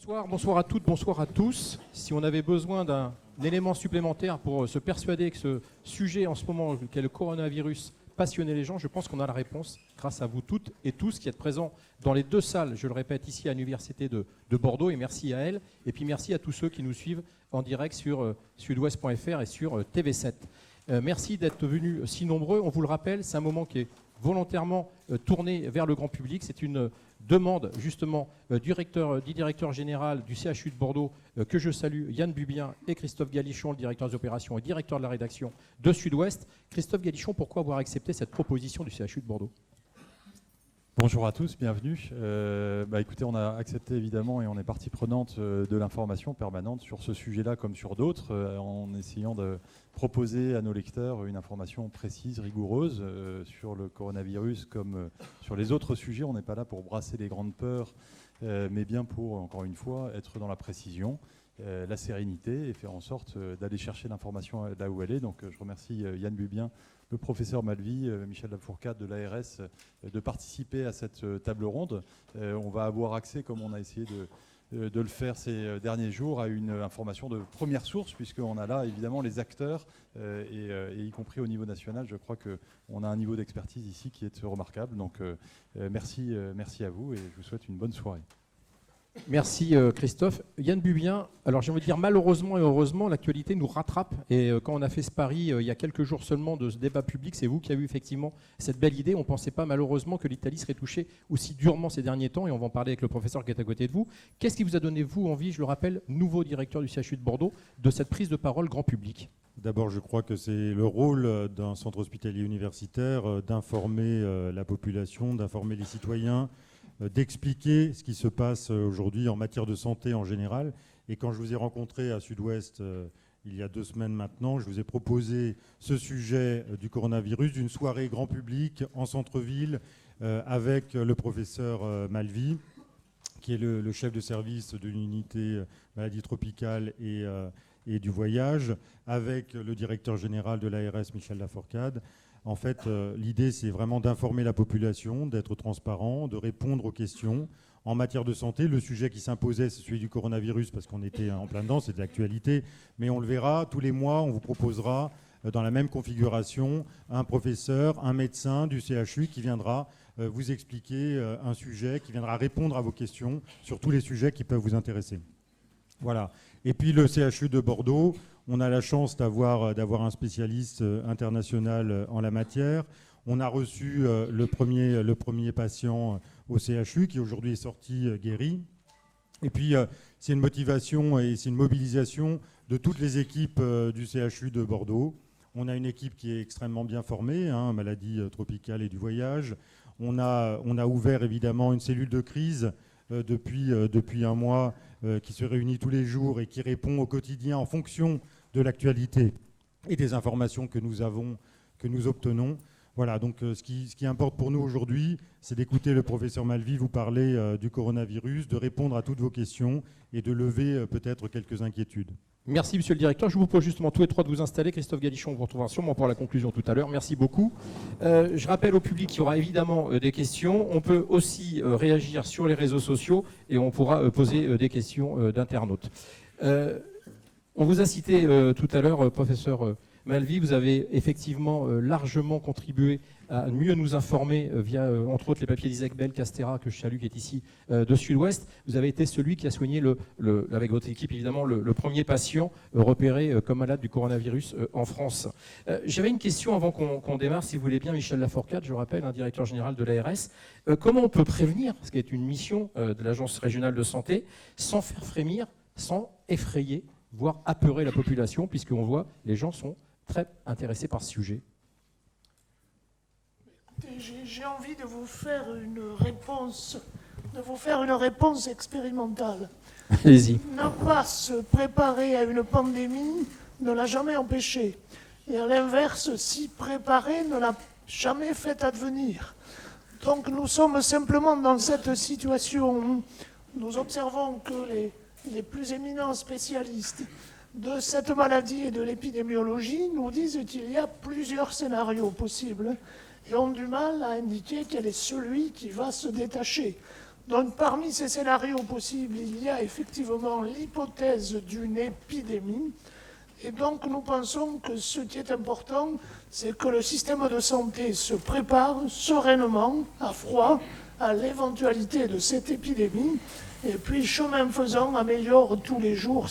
Bonsoir à toutes, bonsoir à tous. Si on avait besoin d'un élément supplémentaire pour se persuader que ce sujet en ce moment, qu'est le coronavirus, passionnait les gens, je pense qu'on a la réponse grâce à vous toutes et tous qui êtes présents dans les deux salles, je le répète, ici à l'Université de Bordeaux, et merci à elle. Et puis merci à tous ceux qui nous suivent en direct sur sudouest.fr et sur TV7. Merci d'être venus si nombreux. On vous le rappelle, c'est un moment qui est volontairement tourné vers le grand public. C'est une demande justement du directeur général du CHU de Bordeaux, que je salue, Yann Bubien, et Christophe Galichon, le directeur des opérations et directeur de la rédaction de Sud-Ouest. Christophe Galichon, pourquoi avoir accepté cette proposition du CHU de Bordeaux ? Bonjour à tous, bienvenue. Écoutez, on a accepté évidemment et on est partie prenante de l'information permanente sur ce sujet-là comme sur d'autres, en essayant de proposer à nos lecteurs une information précise, rigoureuse sur le coronavirus comme sur les autres sujets. On n'est pas là pour brasser les grandes peurs, mais bien pour, encore une fois, être dans la précision, la sérénité et faire en sorte d'aller chercher l'information là où elle est. Donc je remercie Yann Bubien, le professeur Malvy, Michel Lafourcade de l'ARS, de participer à cette table ronde. On va avoir accès, comme on a essayé de le faire ces derniers jours, à une information de première source, puisqu'on a là évidemment les acteurs, et y compris au niveau national. Je crois qu'on a un niveau d'expertise ici qui est remarquable. Donc merci à vous et je vous souhaite une bonne soirée. Merci Christophe. Yann Bubien, alors j'ai envie de dire malheureusement et heureusement, l'actualité nous rattrape. Et quand on a fait ce pari il y a quelques jours seulement de ce débat public, c'est vous qui avez eu effectivement cette belle idée. On ne pensait pas malheureusement que l'Italie serait touchée aussi durement ces derniers temps, et on va en parler avec le professeur qui est à côté de vous. Qu'est-ce qui vous a donné, vous, envie, je le rappelle, nouveau directeur du CHU de Bordeaux, de cette prise de parole grand public ? D'abord, je crois que c'est le rôle d'un centre hospitalier universitaire d'informer la population, d'informer les citoyens, d'expliquer ce qui se passe aujourd'hui en matière de santé en général. Et quand je vous ai rencontré à Sud-Ouest il y a 2 semaines maintenant, je vous ai proposé ce sujet du coronavirus, d'une soirée grand public en centre-ville avec le professeur Malvy, qui est le chef de service de l'unité maladie tropicale et du voyage, avec le directeur général de l'ARS, Michel Lafourcade. En fait, l'idée, c'est vraiment d'informer la population, d'être transparent, de répondre aux questions. En matière de santé, le sujet qui s'imposait, c'est celui du coronavirus, parce qu'on était en plein dedans, c'est de l'actualité. Mais on le verra, tous les mois, on vous proposera, dans la même configuration, un professeur, un médecin du CHU qui viendra vous expliquer un sujet, qui viendra répondre à vos questions sur tous les sujets qui peuvent vous intéresser. Voilà. Et puis le CHU de Bordeaux, on a la chance d'avoir un spécialiste international en la matière. On a reçu le premier patient au CHU qui aujourd'hui est sorti guéri. Et puis c'est une motivation et c'est une mobilisation de toutes les équipes du CHU de Bordeaux. On a une équipe qui est extrêmement bien formée, maladie tropicale et du voyage. On a ouvert évidemment une cellule de crise depuis un mois qui se réunit tous les jours et qui répond au quotidien en fonction de l'actualité et des informations que nous obtenons. Voilà, donc ce qui importe pour nous aujourd'hui, c'est d'écouter le professeur Malvy vous parler du coronavirus, de répondre à toutes vos questions et de lever peut-être quelques inquiétudes. Merci, monsieur le directeur. Je vous propose justement tous les trois de vous installer. Christophe Galichon, on vous retrouvera sûrement pour la conclusion tout à l'heure. Merci beaucoup. Je rappelle au public qu'il y aura évidemment des questions. On peut aussi réagir sur les réseaux sociaux et on pourra poser des questions d'internautes. On vous a cité tout à l'heure, professeur Malvy, vous avez effectivement largement contribué à mieux nous informer via, entre autres, les papiers d'Isaac Bell Castera, que je salue, qui est ici de Sud-Ouest. Vous avez été celui qui a soigné, avec votre équipe évidemment, le premier patient repéré comme malade du coronavirus en France. J'avais une question avant qu'on démarre, si vous voulez bien, Michel Lafourcade, je rappelle, directeur général de l'ARS. Comment on peut prévenir, ce qui est une mission de l'Agence régionale de santé, sans faire frémir, sans effrayer, voire apeurer la population, puisqu'on voit les gens sont très intéressés par ce sujet. J'ai envie de vous faire une réponse expérimentale. Allez-y. Ne pas se préparer à une pandémie ne l'a jamais empêché. Et à l'inverse, s'y préparer ne l'a jamais fait advenir. Donc nous sommes simplement dans cette situation où nous observons que les plus éminents spécialistes de cette maladie et de l'épidémiologie nous disent qu'il y a plusieurs scénarios possibles et ont du mal à indiquer quel est celui qui va se détacher. Donc parmi ces scénarios possibles, il y a effectivement l'hypothèse d'une épidémie. Et donc nous pensons que ce qui est important, c'est que le système de santé se prépare sereinement, à froid, à l'éventualité de cette épidémie. Et puis, chemin faisant, améliore tous les jours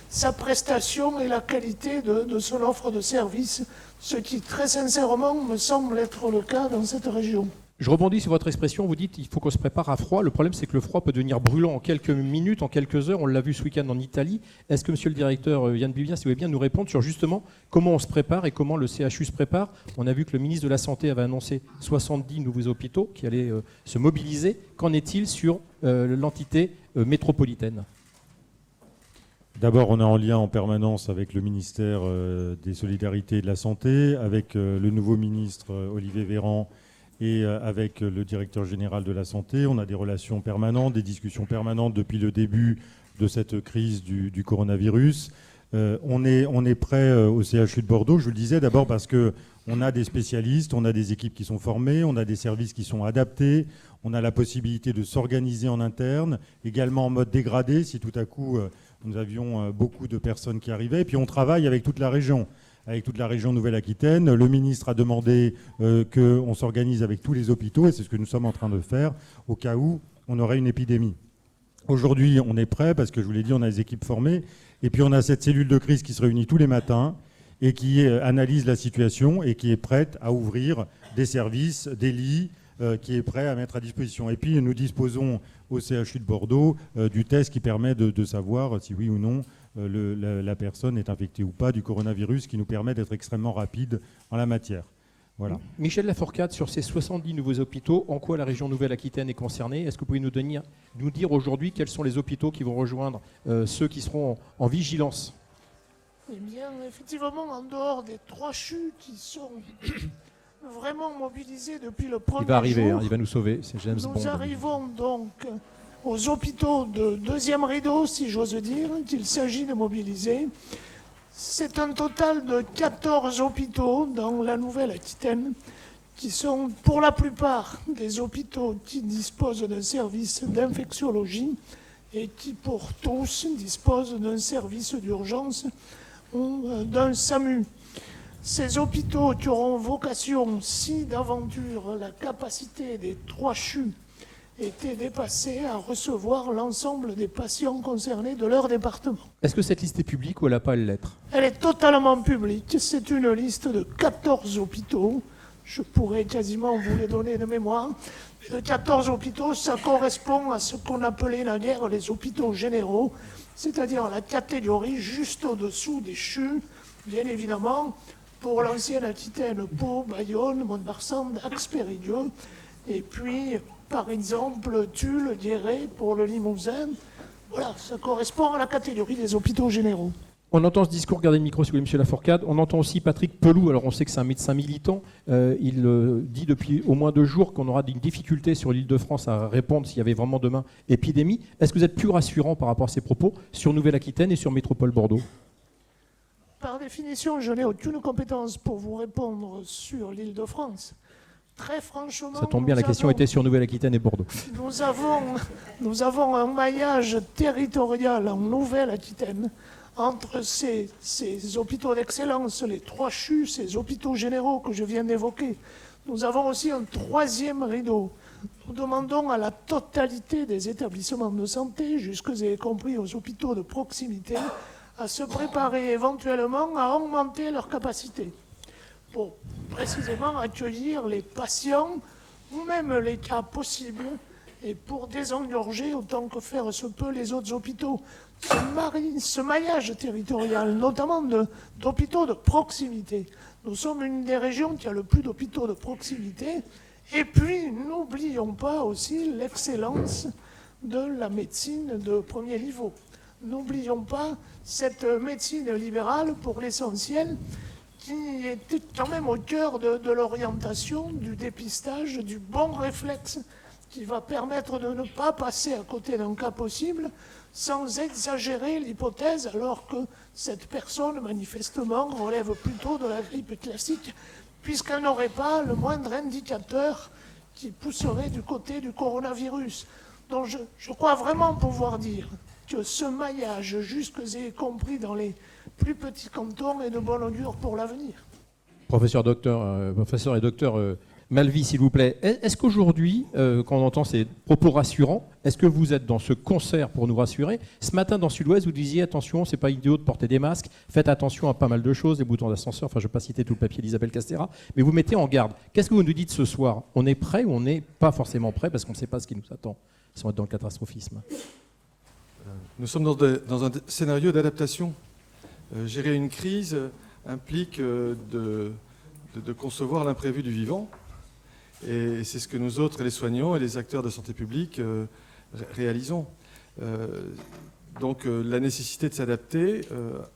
sa prestation et la qualité de son offre de service, ce qui, très sincèrement, me semble être le cas dans cette région. Je rebondis sur votre expression, vous dites qu'il faut qu'on se prépare à froid. Le problème, c'est que le froid peut devenir brûlant en quelques minutes, en quelques heures. On l'a vu ce week-end en Italie. Est-ce que, monsieur le directeur Yann Bivien, si vous voulez bien nous répondre sur justement comment on se prépare et comment le CHU se prépare? On a vu que le ministre de la Santé avait annoncé 70 nouveaux hôpitaux qui allaient se mobiliser. Qu'en est-il sur l'entité métropolitaine? D'abord, on est en lien en permanence avec le ministère des Solidarités et de la Santé, avec le nouveau ministre Olivier Véran et avec le directeur général de la Santé. On a des relations permanentes, des discussions permanentes depuis le début de cette crise du coronavirus. On est prêt au CHU de Bordeaux, je vous le disais, d'abord parce qu'on a des spécialistes, on a des équipes qui sont formées, on a des services qui sont adaptés, on a la possibilité de s'organiser en interne, également en mode dégradé, si tout à coup nous avions beaucoup de personnes qui arrivaient. Et puis on travaille avec toute la région Nouvelle-Aquitaine. Le ministre a demandé qu'on s'organise avec tous les hôpitaux, et c'est ce que nous sommes en train de faire, au cas où on aurait une épidémie. Aujourd'hui, on est prêt, parce que je vous l'ai dit, on a des équipes formées, et puis on a cette cellule de crise qui se réunit tous les matins, et qui analyse la situation, et qui est prête à ouvrir des services, des lits, qui est prêt à mettre à disposition. Et puis nous disposons au CHU de Bordeaux du test qui permet de savoir si oui ou non la personne est infectée ou pas du coronavirus, qui nous permet d'être extrêmement rapide en la matière. Voilà. Michel Laforcade, sur ces 70 nouveaux hôpitaux, en quoi la région Nouvelle-Aquitaine est concernée? Est-ce que vous pouvez nous dire aujourd'hui quels sont les hôpitaux qui vont rejoindre ceux qui seront en vigilance? Eh bien, effectivement, en dehors des 3 CHU qui sont vraiment mobilisés depuis le premier jour... Il va arriver, il va nous sauver, c'est James Bond. Nous arrivons donc aux hôpitaux de deuxième rideau, si j'ose dire, qu'il s'agit de mobiliser. C'est un total de 14 hôpitaux dans la Nouvelle-Aquitaine, qui sont pour la plupart des hôpitaux qui disposent d'un service d'infectiologie et qui pour tous disposent d'un service d'urgence ou d'un SAMU. Ces hôpitaux qui auront vocation, si d'aventure la capacité des 3 CHU était dépassée, à recevoir l'ensemble des patients concernés de leur département. Est-ce que cette liste est publique ou elle n'a pas à l'être? Elle est totalement publique. C'est une liste de 14 hôpitaux. Je pourrais quasiment vous les donner de mémoire. Mais de 14 hôpitaux, ça correspond à ce qu'on appelait naguère les hôpitaux généraux, c'est-à-dire la catégorie juste au-dessous des CHU, bien évidemment, pour l'ancienne Aquitaine, Pau, Bayonne, Mont-de-Marsan, Dax, Périgueux, et puis, par exemple, Tulle, Guéret pour le Limousin. Voilà, ça correspond à la catégorie des hôpitaux généraux. On entend ce discours, regardez le micro si vous voulez, monsieur Laforcade. On entend aussi Patrick Pelou, alors on sait que c'est un médecin militant. Il dit depuis au moins 2 jours qu'on aura une difficulté sur l'Île-de-France à répondre s'il y avait vraiment demain épidémie. Est-ce que vous êtes plus rassurant par rapport à ces propos sur Nouvelle-Aquitaine et sur Métropole Bordeaux? Par définition, je n'ai aucune compétence pour vous répondre sur l'Île-de-France. Très franchement... Ça tombe bien, la question était sur Nouvelle-Aquitaine et Bordeaux. Nous avons un maillage territorial en Nouvelle-Aquitaine entre ces hôpitaux d'excellence, les 3 CHU, ces hôpitaux généraux que je viens d'évoquer. Nous avons aussi un 3e rideau. Nous demandons à la totalité des établissements de santé, jusque y compris aux hôpitaux de proximité, à se préparer éventuellement à augmenter leur capacité pour précisément accueillir les patients ou même les cas possibles et pour désengorger autant que faire se peut les autres hôpitaux. Ce maillage territorial, notamment d'hôpitaux de proximité. Nous sommes une des régions qui a le plus d'hôpitaux de proximité. Et puis, n'oublions pas aussi l'excellence de la médecine de premier niveau. N'oublions pas cette médecine libérale, pour l'essentiel, qui est quand même au cœur de l'orientation, du dépistage, du bon réflexe, qui va permettre de ne pas passer à côté d'un cas possible, sans exagérer l'hypothèse, alors que cette personne, manifestement, relève plutôt de la grippe classique, puisqu'elle n'aurait pas le moindre indicateur qui pousserait du côté du coronavirus. Donc je crois vraiment pouvoir dire que ce maillage, jusque y compris dans les plus petits cantons, est de bon augure pour l'avenir. Professeur et docteur Malvy, s'il vous plaît, est-ce qu'aujourd'hui, quand on entend ces propos rassurants, est-ce que vous êtes dans ce concert pour nous rassurer? Ce matin, dans Sud-Ouest, vous disiez, attention, c'est pas idiot de porter des masques, faites attention à pas mal de choses, les boutons d'ascenseur, enfin je ne vais pas citer tout le papier d'Isabelle Castera, mais vous mettez en garde. Qu'est-ce que vous nous dites ce soir? On est prêt ou on n'est pas forcément prêt parce qu'on ne sait pas ce qui nous attend si on est dans le catastrophisme? Nous sommes dans un scénario d'adaptation. Gérer une crise implique de concevoir l'imprévu du vivant. Et c'est ce que nous autres, les soignants et les acteurs de santé publique, réalisons. Donc la nécessité de s'adapter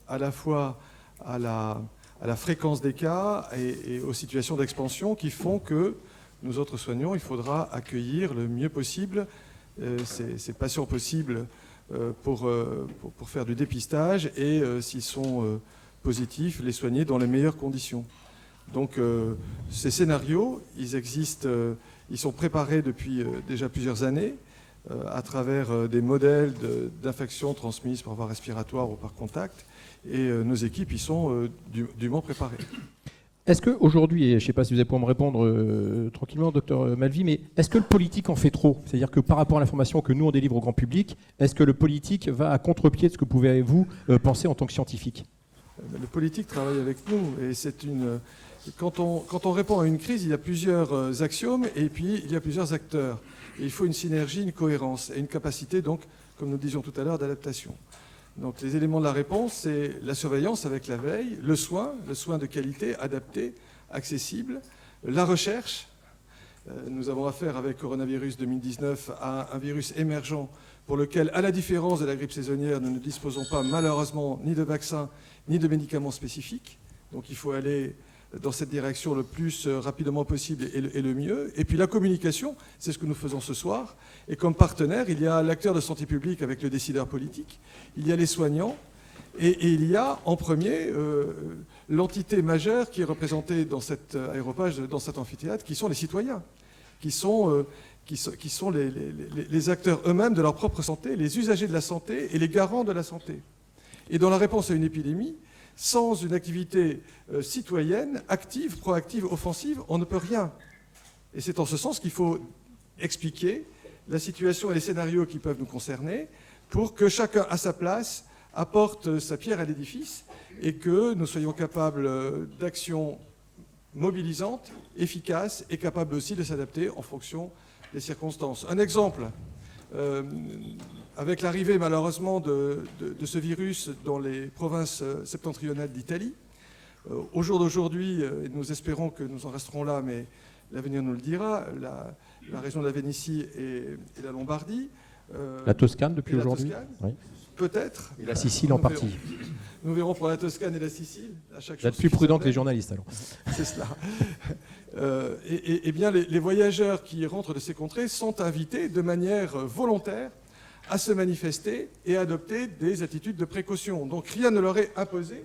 à la fois à la fréquence des cas et aux situations d'expansion qui font que nous autres soignants, il faudra accueillir le mieux possible ces patients possibles pour faire du dépistage et s'ils sont positifs, les soigner dans les meilleures conditions. Donc ces scénarios, ils existent, ils sont préparés depuis déjà plusieurs années à travers des modèles d'infections transmises par voie respiratoire ou par contact. Et nos équipes y sont dûment préparées. Est-ce qu'aujourd'hui, et je ne sais pas si vous allez pouvoir me répondre tranquillement, docteur Malvy, mais est-ce que le politique en fait trop? C'est-à-dire que par rapport à l'information que nous on délivre au grand public, est-ce que le politique va à contre-pied de ce que pouvez-vous penser en tant que scientifique? Le politique travaille avec nous et quand on répond à une crise, il y a plusieurs axiomes et puis il y a plusieurs acteurs. Et il faut une synergie, une cohérence et une capacité, donc, comme nous disions tout à l'heure, d'adaptation. Donc les éléments de la réponse, c'est la surveillance avec la veille, le soin de qualité, adapté, accessible, la recherche. Nous avons affaire avec coronavirus 2019 à un virus émergent pour lequel, à la différence de la grippe saisonnière, nous ne disposons pas malheureusement ni de vaccins ni de médicaments spécifiques. Donc il faut aller dans cette direction le plus rapidement possible et le mieux. Et puis la communication, c'est ce que nous faisons ce soir. Et comme partenaire, il y a l'acteur de santé publique avec le décideur politique, il y a les soignants, et il y a en premier l'entité majeure qui est représentée dans cet aéropage, dans cet amphithéâtre, qui sont les citoyens, qui sont les acteurs eux-mêmes de leur propre santé, les usagers de la santé et les garants de la santé. Et dans la réponse à une épidémie, sans une activité citoyenne, active, proactive, offensive, on ne peut rien. Et c'est en ce sens qu'il faut expliquer la situation et les scénarios qui peuvent nous concerner pour que chacun, à sa place, apporte sa pierre à l'édifice et que nous soyons capables d'actions mobilisantes, efficaces et capables aussi de s'adapter en fonction des circonstances. Un exemple, avec l'arrivée malheureusement de ce virus dans les provinces septentrionales d'Italie, au jour d'aujourd'hui, et nous espérons que nous en resterons là, mais l'avenir nous le dira, la région de la Vénétie et la Lombardie. La Toscane depuis aujourd'hui, oui. Peut-être. Et la Sicile en partie. Nous verrons pour la Toscane et la Sicile. Vous êtes plus prudent que les journalistes alors. C'est cela. Et bien les voyageurs qui rentrent de ces contrées sont invités de manière volontaire à se manifester et à adopter des attitudes de précaution. Donc rien ne leur est imposé.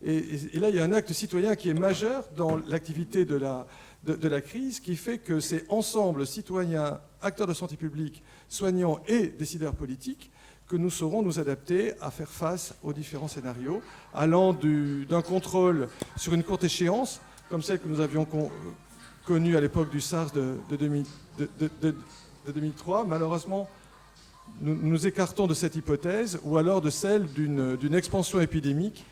Et là, il y a un acte citoyen qui est majeur dans l'activité de la crise, qui fait que c'est ensemble, citoyens, acteurs de santé publique, soignants et décideurs politiques, que nous saurons nous adapter à faire face aux différents scénarios, allant d'un contrôle sur une courte échéance, comme celle que nous avions connue à l'époque du SARS de 2003. Malheureusement, nous écartons de cette hypothèse, ou alors de celle d'une expansion épidémique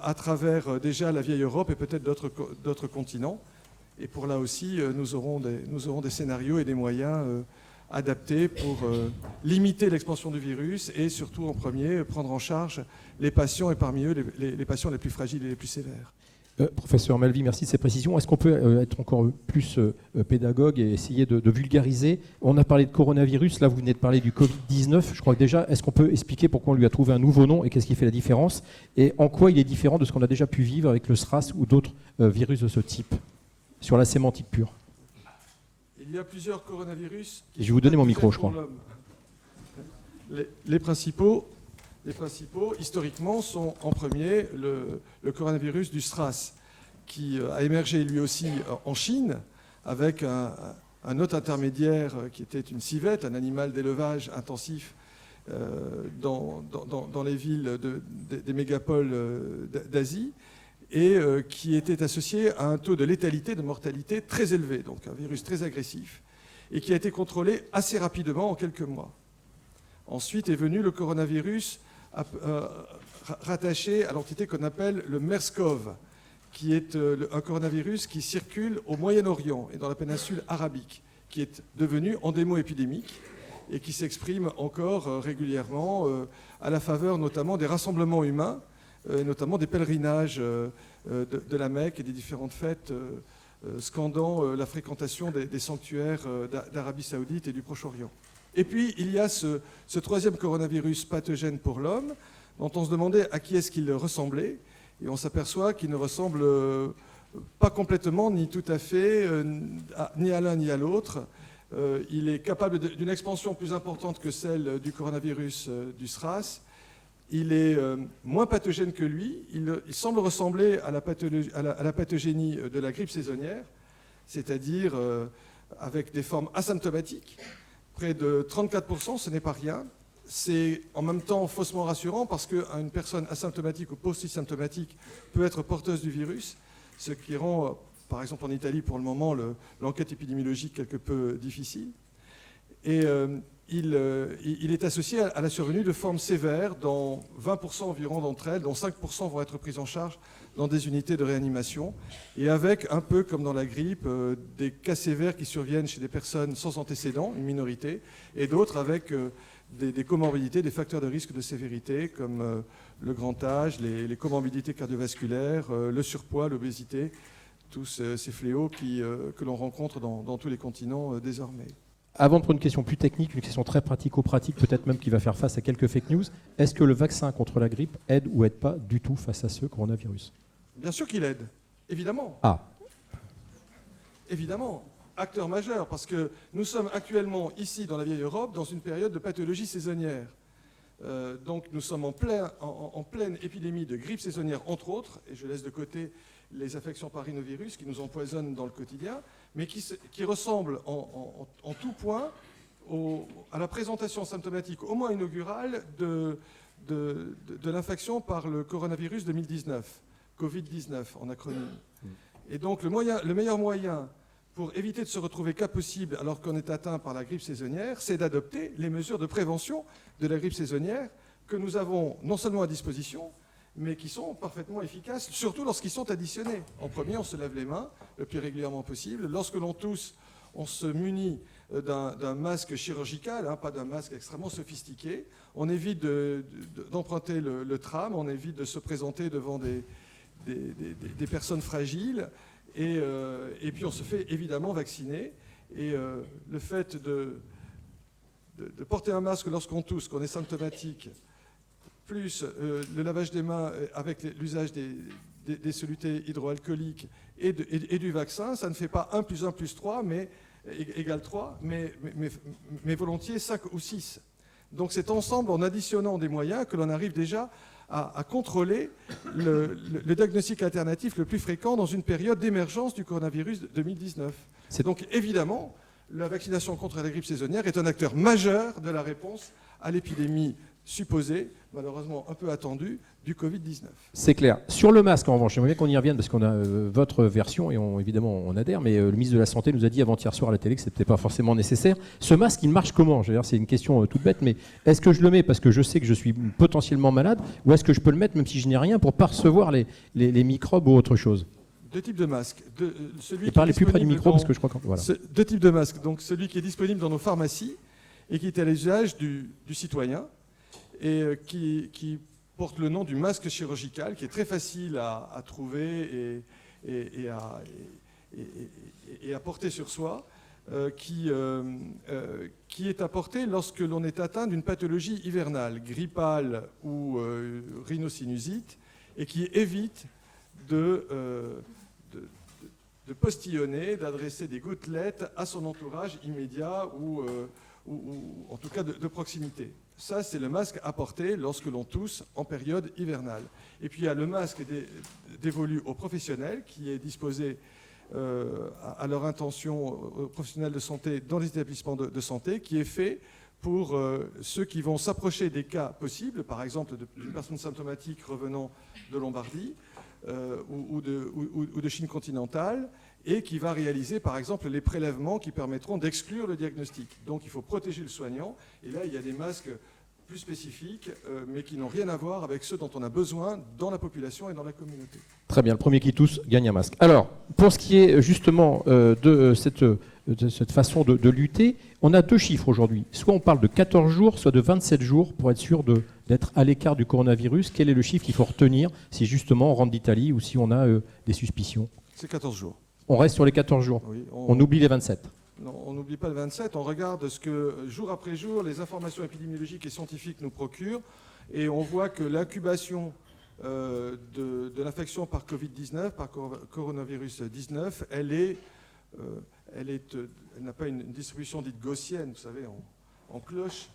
à travers déjà la vieille Europe et peut-être d'autres continents. Et pour là aussi, nous aurons des scénarios et des moyens adaptés pour limiter l'expansion du virus et surtout en premier prendre en charge les patients et parmi eux les patients les plus fragiles et les plus sévères. Professeur Malvy, merci de ces précisions. Est-ce qu'on peut être encore plus pédagogue et essayer de vulgariser? On a parlé de coronavirus, là vous venez de parler du Covid-19. Je crois que déjà, est-ce qu'on peut expliquer pourquoi on lui a trouvé un nouveau nom et qu'est-ce qui fait la différence? Et en quoi il est différent de ce qu'on a déjà pu vivre avec le SRAS ou d'autres virus de ce type? Sur la sémantique pure. Il y a plusieurs coronavirus. Je vais vous donner mon micro, je crois. Les principaux, historiquement, sont en premier le coronavirus du SRAS, qui a émergé lui aussi en Chine, avec un autre intermédiaire qui était une civette, un animal d'élevage intensif dans les villes des mégapoles d'Asie, et qui était associé à un taux de létalité, de mortalité très élevé, donc un virus très agressif, et qui a été contrôlé assez rapidement en quelques mois. Ensuite est venu le coronavirus rattaché à l'entité qu'on appelle le MERS-CoV, qui est un coronavirus qui circule au Moyen-Orient et dans la péninsule arabique, qui est devenu endémo-épidémique et qui s'exprime encore régulièrement à la faveur notamment des rassemblements humains, notamment des pèlerinages de la Mecque et des différentes fêtes scandant la fréquentation des sanctuaires d'Arabie Saoudite et du Proche-Orient. Et puis, il y a ce troisième coronavirus pathogène pour l'homme, dont on se demandait à qui est-ce qu'il ressemblait, et on s'aperçoit qu'il ne ressemble pas complètement, ni tout à fait, ni à l'un ni à l'autre. Il est capable d'une expansion plus importante que celle du coronavirus du SRAS. Il est moins pathogène que lui. Il semble ressembler à la pathogénie de la grippe saisonnière, c'est-à-dire avec des formes asymptomatiques. Près de 34%, ce n'est pas rien. C'est en même temps faussement rassurant parce qu'une personne asymptomatique ou post-symptomatique peut être porteuse du virus, ce qui rend, par exemple en Italie pour le moment, l'enquête épidémiologique quelque peu difficile. Et il est associé à la survenue de formes sévères dans 20% environ d'entre elles, dont 5% vont être prises en charge dans des unités de réanimation, et avec, un peu comme dans la grippe, des cas sévères qui surviennent chez des personnes sans antécédents, une minorité, et d'autres avec des comorbidités, des facteurs de risque de sévérité, comme le grand âge, les comorbidités cardiovasculaires, le surpoids, l'obésité, tous ces fléaux que l'on rencontre dans tous les continents désormais. Avant de prendre une question plus technique, une question très pratico-pratique, peut-être même qui va faire face à quelques fake news, est-ce que le vaccin contre la grippe aide ou aide pas du tout face à ce coronavirus? Bien sûr qu'il aide, évidemment. Ah. Évidemment, acteur majeur, parce que nous sommes actuellement ici dans la vieille Europe dans une période de pathologie saisonnière. Donc nous sommes en pleine épidémie de grippe saisonnière, entre autres, et je laisse de côté les affections par rhinovirus qui nous empoisonnent dans le quotidien, mais qui ressemblent en tout point à la présentation symptomatique, au moins inaugurale, de l'infection par le coronavirus 2019, Covid-19 en acronyme. Et donc le meilleur moyen pour éviter de se retrouver cas possible alors qu'on est atteint par la grippe saisonnière, c'est d'adopter les mesures de prévention de la grippe saisonnière que nous avons non seulement à disposition, mais qui sont parfaitement efficaces, surtout lorsqu'ils sont additionnés. En premier, on se lave les mains le plus régulièrement possible. Lorsque l'on tousse, on se munit d'un masque chirurgical, pas d'un masque extrêmement sophistiqué. On évite d'emprunter le tram, on évite de se présenter devant des personnes fragiles. Et puis on se fait évidemment vacciner. Et le fait de porter un masque lorsqu'on tousse, qu'on est symptomatique, plus le lavage des mains avec l'usage des solutés hydroalcooliques et du vaccin, ça ne fait pas 1 + 1 + 3 égale 3, mais volontiers 5 ou 6. Donc c'est ensemble, en additionnant des moyens, que l'on arrive déjà à contrôler le diagnostic alternatif le plus fréquent dans une période d'émergence du coronavirus 2019. Donc évidemment, la vaccination contre la grippe saisonnière est un acteur majeur de la réponse à l'épidémie supposée, malheureusement un peu attendue, du Covid-19. C'est clair. Sur le masque, en revanche, j'aimerais bien qu'on y revienne parce qu'on a votre version et évidemment on adhère, mais le ministre de la Santé nous a dit avant-hier soir à la télé que ce n'était pas forcément nécessaire. Ce masque, il marche comment? C'est une question toute bête, mais est-ce que je le mets parce que je sais que je suis potentiellement malade ou est-ce que je peux le mettre même si je n'ai rien pour ne pas recevoir les microbes ou autre chose? Deux types de masques. Et parlez plus près du micro parce que je crois que... Voilà. Deux types de masques. Donc celui qui est disponible dans nos pharmacies et qui est à l'usage du citoyen et qui porte le nom du masque chirurgical, qui est très facile à trouver et à porter sur soi, qui est à porter lorsque l'on est atteint d'une pathologie hivernale, grippale ou rhinocinusiite, et qui évite de postillonner, d'adresser des gouttelettes à son entourage immédiat ou en tout cas de proximité. Ça, c'est le masque à porter lorsque l'on tousse en période hivernale. Et puis, il y a le masque dévolu aux professionnels qui est disposé à leur intention professionnelle de santé dans les établissements de santé, qui est fait pour ceux qui vont s'approcher des cas possibles, par exemple d'une personne symptomatique revenant de Lombardie ou de Chine continentale, et qui va réaliser par exemple les prélèvements qui permettront d'exclure le diagnostic. Donc il faut protéger le soignant, et là il y a des masques plus spécifiques, mais qui n'ont rien à voir avec ceux dont on a besoin dans la population et dans la communauté. Très bien, le premier qui tousse gagne un masque. Alors, pour ce qui est justement de cette façon de lutter, on a deux chiffres aujourd'hui. Soit on parle de 14 jours, soit de 27 jours pour être sûr d'être à l'écart du coronavirus. Quel est le chiffre qu'il faut retenir si justement on rentre d'Italie ou si on a des suspicions? C'est 14 jours. On reste sur les 14 jours. Oui, on oublie les 27. Non, on n'oublie pas le 27, on regarde ce que, jour après jour, les informations épidémiologiques et scientifiques nous procurent, et on voit que l'incubation de l'infection par Covid-19, par coronavirus 19, elle n'a pas une distribution dite gaussienne, vous savez, en cloche.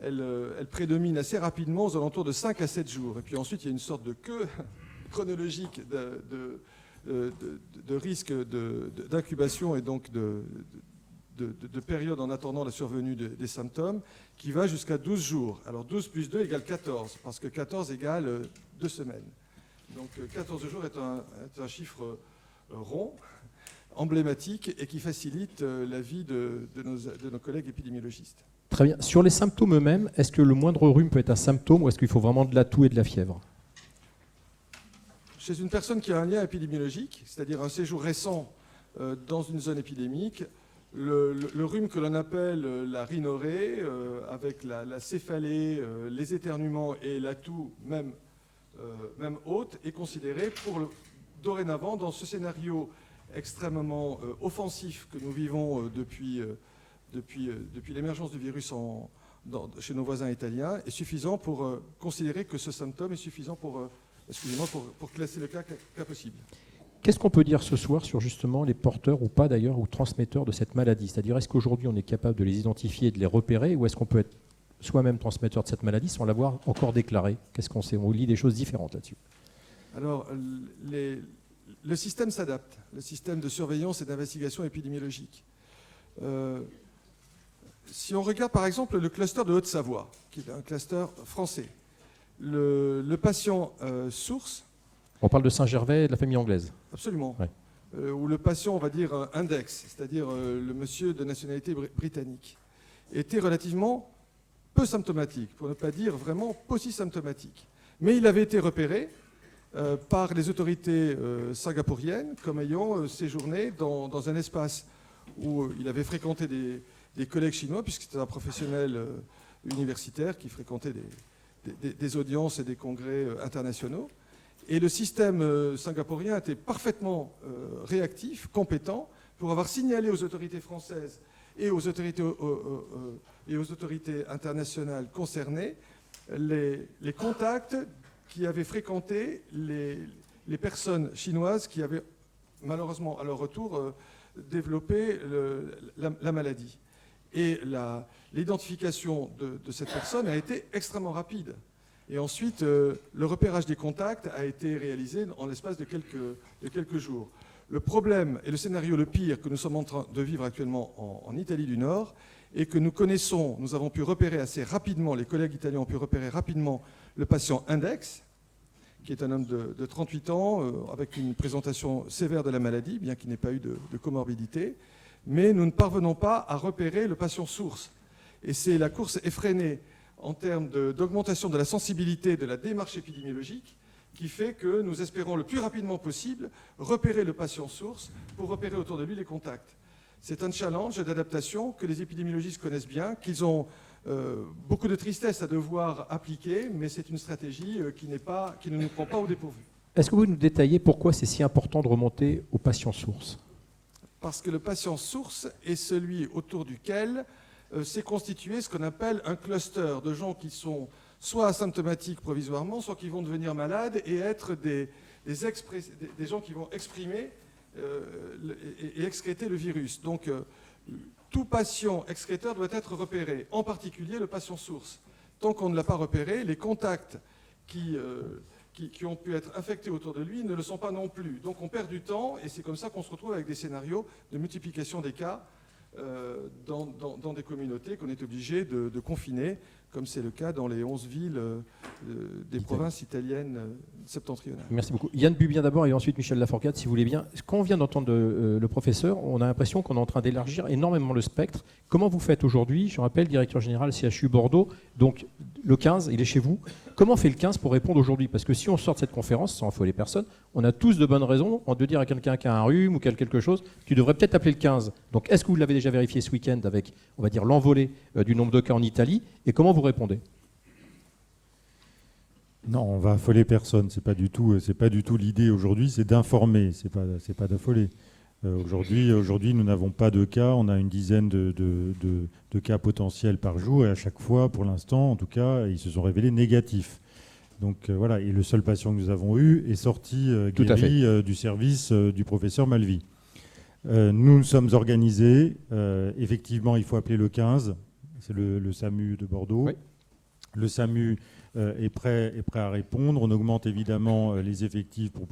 Elle prédomine assez rapidement aux alentours de 5 à 7 jours. Et puis ensuite, il y a une sorte de queue chronologique de risque d'incubation et donc de période en attendant la survenue des symptômes, qui va jusqu'à 12 jours. Alors 12 plus 2 égale 14, parce que 14 égale 2 semaines. Donc 14 jours est un chiffre rond, emblématique, et qui facilite la vie de nos collègues épidémiologistes. Très bien. Sur les symptômes eux-mêmes, est-ce que le moindre rhume peut être un symptôme, ou est-ce qu'il faut vraiment de la toux et de la fièvre? Chez une personne qui a un lien épidémiologique, c'est-à-dire un séjour récent dans une zone épidémique, le rhume que l'on appelle la rhinorrhée, avec la céphalée, les éternuements et la toux même haute, est considéré dorénavant dans ce scénario extrêmement offensif que nous vivons depuis l'émergence du virus chez nos voisins italiens, est suffisant pour considérer que ce symptôme est suffisant pour classer le cas possible. Qu'est-ce qu'on peut dire ce soir sur justement les porteurs ou pas d'ailleurs, ou transmetteurs de cette maladie? C'est-à-dire, est-ce qu'aujourd'hui on est capable de les identifier et de les repérer, ou est-ce qu'on peut être soi-même transmetteur de cette maladie sans l'avoir encore déclaré? Qu'est-ce qu'on sait? On lit des choses différentes là-dessus. Alors, le système s'adapte, le système de surveillance et d'investigation épidémiologique. Si on regarde par exemple le cluster de Haute-Savoie, qui est un cluster français, le patient source... On parle de Saint-Gervais et de la famille anglaise. Absolument. Ouais. Ou le patient, on va dire, index, c'est-à-dire le monsieur de nationalité britannique, était relativement peu symptomatique, pour ne pas dire vraiment polysymptomatique. Mais il avait été repéré par les autorités singapouriennes comme ayant séjourné dans un espace où il avait fréquenté des collègues chinois, puisque c'était un professionnel universitaire qui fréquentait des audiences et des congrès internationaux. Et le système singapourien était parfaitement réactif, compétent, pour avoir signalé aux autorités françaises et aux autorités internationales concernées les contacts qui avaient fréquenté les personnes chinoises qui avaient malheureusement à leur retour développé la maladie. Et l'identification de cette personne a été extrêmement rapide. Et ensuite, le repérage des contacts a été réalisé en l'espace de quelques jours. Le problème et le scénario le pire que nous sommes en train de vivre actuellement en Italie du Nord est que nous avons pu repérer assez rapidement, les collègues italiens ont pu repérer rapidement le patient index, qui est un homme de 38 ans, avec une présentation sévère de la maladie, bien qu'il n'ait pas eu de comorbidité. Mais nous ne parvenons pas à repérer le patient source. Et c'est la course effrénée en termes d'augmentation de la sensibilité de la démarche épidémiologique qui fait que nous espérons le plus rapidement possible repérer le patient source pour repérer autour de lui les contacts. C'est un challenge d'adaptation que les épidémiologistes connaissent bien, qu'ils ont beaucoup de tristesse à devoir appliquer, mais c'est une stratégie qui ne nous prend pas au dépourvu. Est-ce que vous nous détaillez pourquoi c'est si important de remonter au patient source? Parce que le patient source est celui autour duquel s'est constitué ce qu'on appelle un cluster de gens qui sont soit asymptomatiques provisoirement, soit qui vont devenir malades et être des gens qui vont exprimer et excréter le virus. Donc, tout patient excréteur doit être repéré, en particulier le patient source. Tant qu'on ne l'a pas repéré, les contacts qui qui ont pu être infectés autour de lui ne le sont pas non plus. Donc on perd du temps et c'est comme ça qu'on se retrouve avec des scénarios de multiplication des cas dans des communautés qu'on est obligé de confiner, comme c'est le cas dans les 11 villes des provinces italiennes septentrionales. Merci beaucoup. Yann Bubien d'abord et ensuite Michel Laforcade, si vous voulez bien. Quand on vient d'entendre le professeur, on a l'impression qu'on est en train d'élargir énormément le spectre. Comment vous faites aujourd'hui? Je rappelle, directeur général CHU Bordeaux, donc le 15, il est chez vous. Comment fait le 15 pour répondre aujourd'hui? Parce que si on sort de cette conférence, sans affoler personne, on a tous de bonnes raisons de dire à quelqu'un qui a un rhume ou quelque chose, tu devrais peut-être appeler le 15. Donc est-ce que vous l'avez déjà vérifié ce week-end avec, on va dire, l'envolée du nombre de cas en Italie? Et comment vous répondez? Non, on va affoler personne. C'est pas du tout l'idée aujourd'hui. C'est d'informer. C'est pas d'affoler. Aujourd'hui, nous n'avons pas de cas. On a une dizaine de cas potentiels par jour et à chaque fois, pour l'instant, en tout cas, ils se sont révélés négatifs. Donc voilà. Et le seul patient que nous avons eu est sorti guéri du service du professeur Malvy. Nous sommes organisés. Effectivement, il faut appeler le 15. C'est le SAMU de Bordeaux. Oui. Le SAMU est prêt à répondre. On augmente évidemment les effectifs pour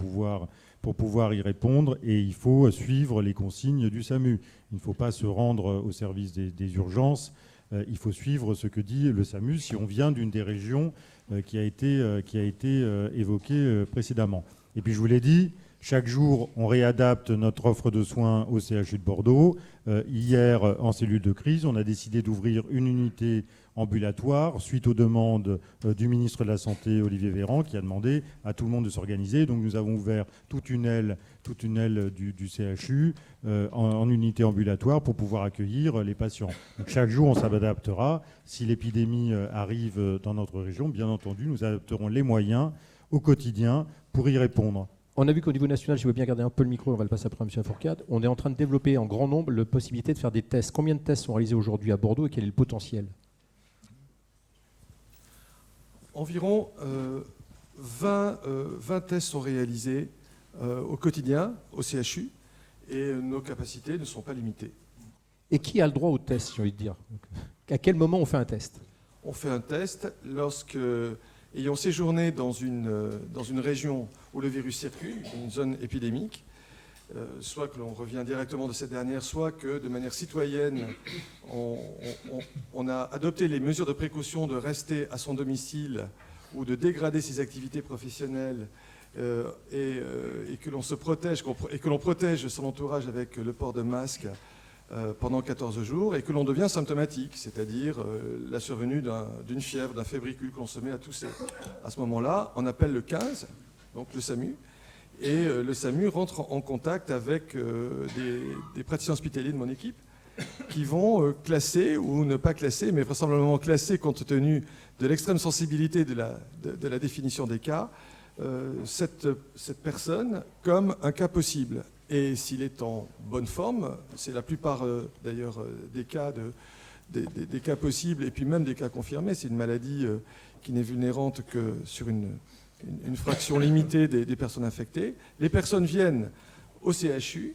pouvoir y répondre et il faut suivre les consignes du SAMU. Il ne faut pas se rendre au service des urgences. Il faut suivre ce que dit le SAMU si on vient d'une des régions qui a été évoquée précédemment. Et puis je vous l'ai dit, chaque jour, on réadapte notre offre de soins au CHU de Bordeaux. Hier, en cellule de crise, on a décidé d'ouvrir une unité ambulatoire suite aux demandes du ministre de la Santé, Olivier Véran, qui a demandé à tout le monde de s'organiser. Donc nous avons ouvert toute une aile du CHU en unité ambulatoire pour pouvoir accueillir les patients. Donc chaque jour, on s'adaptera. Si l'épidémie arrive dans notre région, bien entendu, nous adapterons les moyens au quotidien pour y répondre. On a vu qu'au niveau national, je veux bien garder un peu le micro, on va le passer après à M. Fourcade, on est en train de développer en grand nombre la possibilité de faire des tests. Combien de tests sont réalisés aujourd'hui à Bordeaux et quel est le potentiel? Environ 20 tests sont réalisés au quotidien au CHU et nos capacités ne sont pas limitées. Et qui a le droit au test, j'ai envie de dire? À quel moment on fait un test? On fait un test lorsque, ayant séjourné dans une région où le virus circule, une zone épidémique, soit que l'on revient directement de cette dernière, soit que de manière citoyenne, on a adopté les mesures de précaution de rester à son domicile ou de dégrader ses activités professionnelles et que l'on se protège et que l'on protège son entourage avec le port de masque pendant 14 jours et que l'on devient symptomatique, c'est-à-dire la survenue d'une fièvre, d'un fébricule que l'on se met à tousser. À ce moment-là, on appelle le 15, donc le SAMU, et le SAMU rentre en contact avec des praticiens hospitaliers de mon équipe qui vont classer ou ne pas classer, mais vraisemblablement classer compte tenu de l'extrême sensibilité de la définition des cas, cette personne comme un cas possible. Et s'il est en bonne forme, c'est la plupart d'ailleurs des cas possibles et puis même des cas confirmés, c'est une maladie qui n'est vulnérante que sur une fraction limitée des personnes infectées. Les personnes viennent au CHU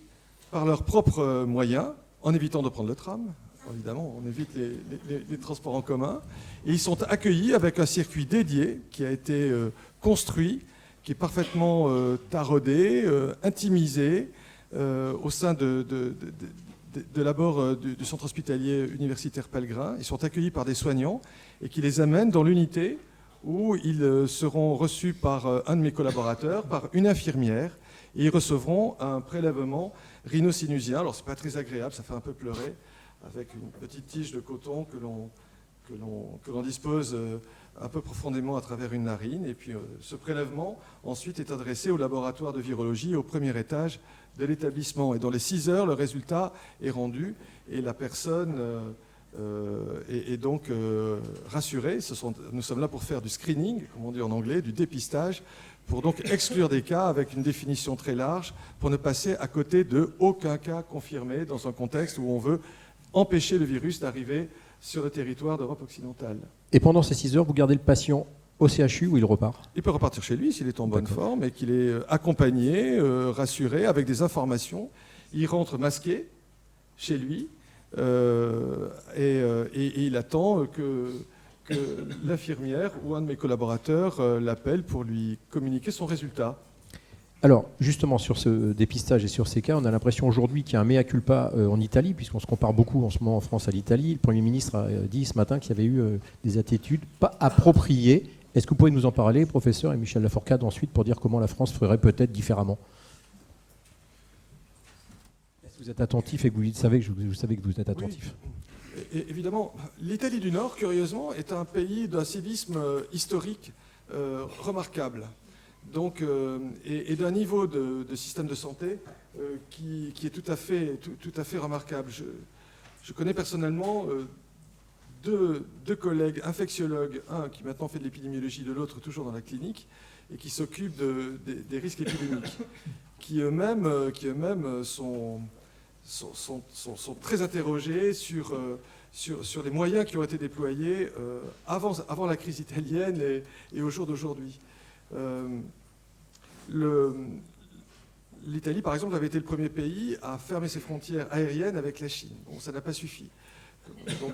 par leurs propres moyens, en évitant de prendre le tram. Évidemment, on évite les transports en commun. Et ils sont accueillis avec un circuit dédié qui a été construit, qui est parfaitement taraudé, intimisé, au sein de l'abord du centre hospitalier universitaire Pellegrin. Ils sont accueillis par des soignants et qui les amènent dans l'unité où ils seront reçus par un de mes collaborateurs, par une infirmière, et ils recevront un prélèvement rhinosinusien. Alors, c'est pas très agréable, ça fait un peu pleurer, avec une petite tige de coton que l'on dispose un peu profondément à travers une narine. Et puis, ce prélèvement, ensuite, est adressé au laboratoire de virologie au premier étage de l'établissement. Et dans les 6 heures, le résultat est rendu et la personne est donc rassurée. Nous sommes là pour faire du screening, comme on dit en anglais, du dépistage, pour donc exclure des cas avec une définition très large, pour ne passer à côté de aucun cas confirmé dans un contexte où on veut empêcher le virus d'arriver sur le territoire d'Europe occidentale. Et pendant ces 6 heures, vous gardez le patient au CHU où il repart? Il peut repartir chez lui s'il est en bonne forme et qu'il est accompagné, rassuré, avec des informations. Il rentre masqué chez lui et il attend que l'infirmière ou un de mes collaborateurs l'appelle pour lui communiquer son résultat. Alors, justement, sur ce dépistage et sur ces cas, on a l'impression aujourd'hui qu'il y a un mea culpa en Italie, puisqu'on se compare beaucoup en ce moment en France à l'Italie. Le Premier ministre a dit ce matin qu'il y avait eu des attitudes pas appropriées. Est-ce que vous pouvez nous en parler, professeur, et Michel Laforcade ensuite, pour dire comment la France ferait peut-être différemment? Est-ce que vous êtes attentif et que vous savez que vous êtes attentif? Oui, et évidemment, l'Italie du Nord, curieusement, est un pays d'un civisme historique remarquable. Donc, et d'un niveau de système de santé qui est tout à fait remarquable. Je connais personnellement deux collègues infectiologues, un qui maintenant fait de l'épidémiologie, de l'autre toujours dans la clinique, et qui s'occupent des risques épidémiques, qui eux-mêmes sont très interrogés sur les moyens qui ont été déployés avant la crise italienne et au jour d'aujourd'hui. L'Italie, par exemple, avait été le premier pays à fermer ses frontières aériennes avec la Chine. Bon, ça n'a pas suffi. Donc,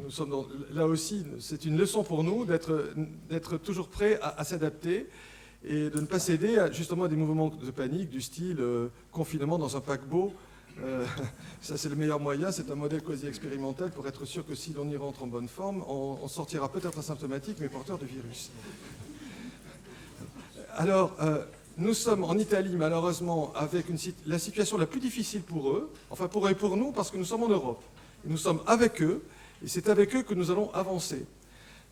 nous sommes là aussi, c'est une leçon pour nous d'être toujours prêts à s'adapter et de ne pas céder justement à des mouvements de panique du style confinement dans un paquebot. Ça, c'est le meilleur moyen. C'est un modèle quasi expérimental pour être sûr que si l'on y rentre en bonne forme, on sortira peut-être asymptomatique mais porteur de virus. Alors, nous sommes en Italie, malheureusement, avec la situation la plus difficile pour eux, enfin pour eux et pour nous, parce que nous sommes en Europe. Et nous sommes avec eux, et c'est avec eux que nous allons avancer.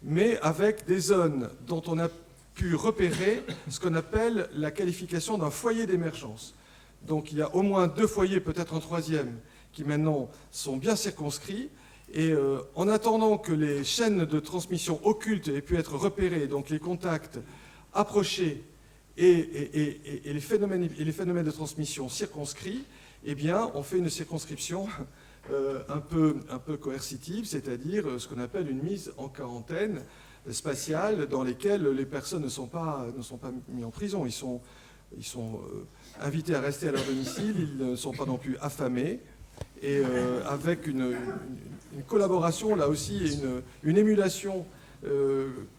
Mais avec des zones dont on a pu repérer ce qu'on appelle la qualification d'un foyer d'émergence. Donc il y a au moins 2 foyers, peut-être un 3e, qui maintenant sont bien circonscrits. Et en attendant que les chaînes de transmission occultes aient pu être repérées, donc les contacts approchés, et les phénomènes de transmission circonscrits, eh bien, on fait une circonscription un peu coercitive, c'est-à-dire ce qu'on appelle une mise en quarantaine spatiale dans lesquelles les personnes ne sont pas mises en prison. Ils sont invités à rester à leur domicile, ils ne sont pas non plus affamés, et avec une collaboration, là aussi, une émulation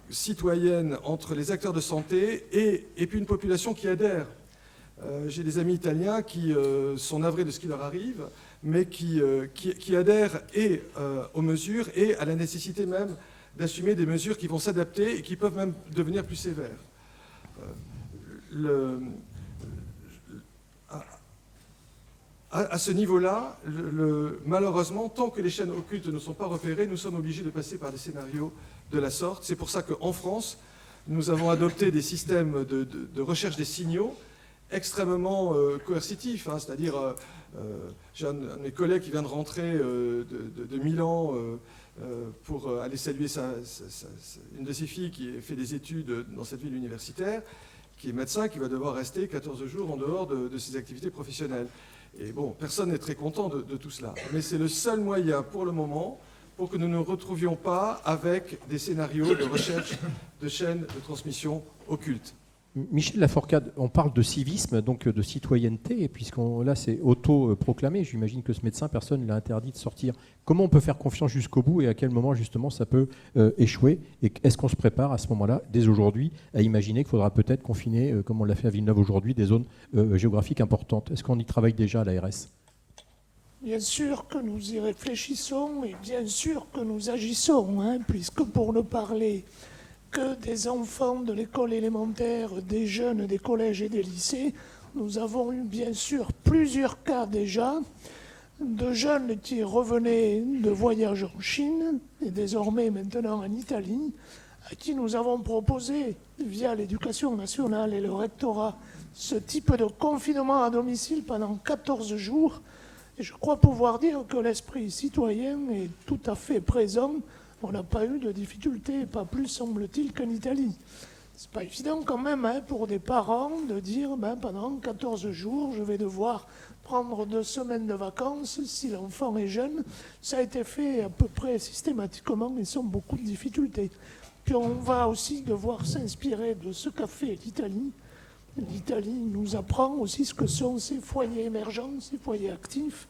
citoyenne entre les acteurs de santé et puis une population qui adhère. J'ai des amis italiens qui sont navrés de ce qui leur arrive, mais qui adhèrent aux mesures et à la nécessité même d'assumer des mesures qui vont s'adapter et qui peuvent même devenir plus sévères. À ce niveau-là, malheureusement, tant que les chaînes occultes ne sont pas repérées, nous sommes obligés de passer par des scénarios de la sorte. C'est pour ça qu'en France, nous avons adopté des systèmes de recherche des signaux extrêmement coercitifs. Hein, c'est-à-dire, j'ai un de mes collègues qui vient de rentrer de Milan pour aller saluer une de ses filles qui fait des études dans cette ville universitaire, qui est médecin, qui va devoir rester 14 jours en dehors de ses activités professionnelles. Et bon, personne n'est très content de tout cela. Mais c'est le seul moyen pour le moment pour que nous ne nous retrouvions pas avec des scénarios de recherche de chaînes de transmission occultes. Michel Laforcade, on parle de civisme, donc de citoyenneté, et là c'est auto-proclamé, j'imagine que ce médecin, personne ne l'a interdit de sortir. Comment on peut faire confiance jusqu'au bout et à quel moment justement ça peut échouer? Et est-ce qu'on se prépare à ce moment-là, dès aujourd'hui, à imaginer qu'il faudra peut-être confiner, comme on l'a fait à Villeneuve aujourd'hui, des zones géographiques importantes? Est-ce qu'on y travaille déjà à l'ARS? Bien sûr que nous y réfléchissons et bien sûr que nous agissons, hein, puisque pour ne parler que des enfants de l'école élémentaire, des jeunes des collèges et des lycées, nous avons eu bien sûr plusieurs cas déjà de jeunes qui revenaient de voyage en Chine et désormais maintenant en Italie, à qui nous avons proposé via l'éducation nationale et le rectorat ce type de confinement à domicile pendant 14 jours. Et je crois pouvoir dire que l'esprit citoyen est tout à fait présent. On n'a pas eu de difficultés, pas plus semble-t-il qu'en Italie. C'est pas évident quand même hein, pour des parents de dire pendant 14 jours, je vais devoir prendre 2 semaines de vacances si l'enfant est jeune. Ça a été fait à peu près systématiquement et sans beaucoup de difficultés. Puis on va aussi devoir s'inspirer de ce qu'a fait l'Italie. L'Italie nous apprend aussi ce que sont ces foyers émergents, ces foyers actifs.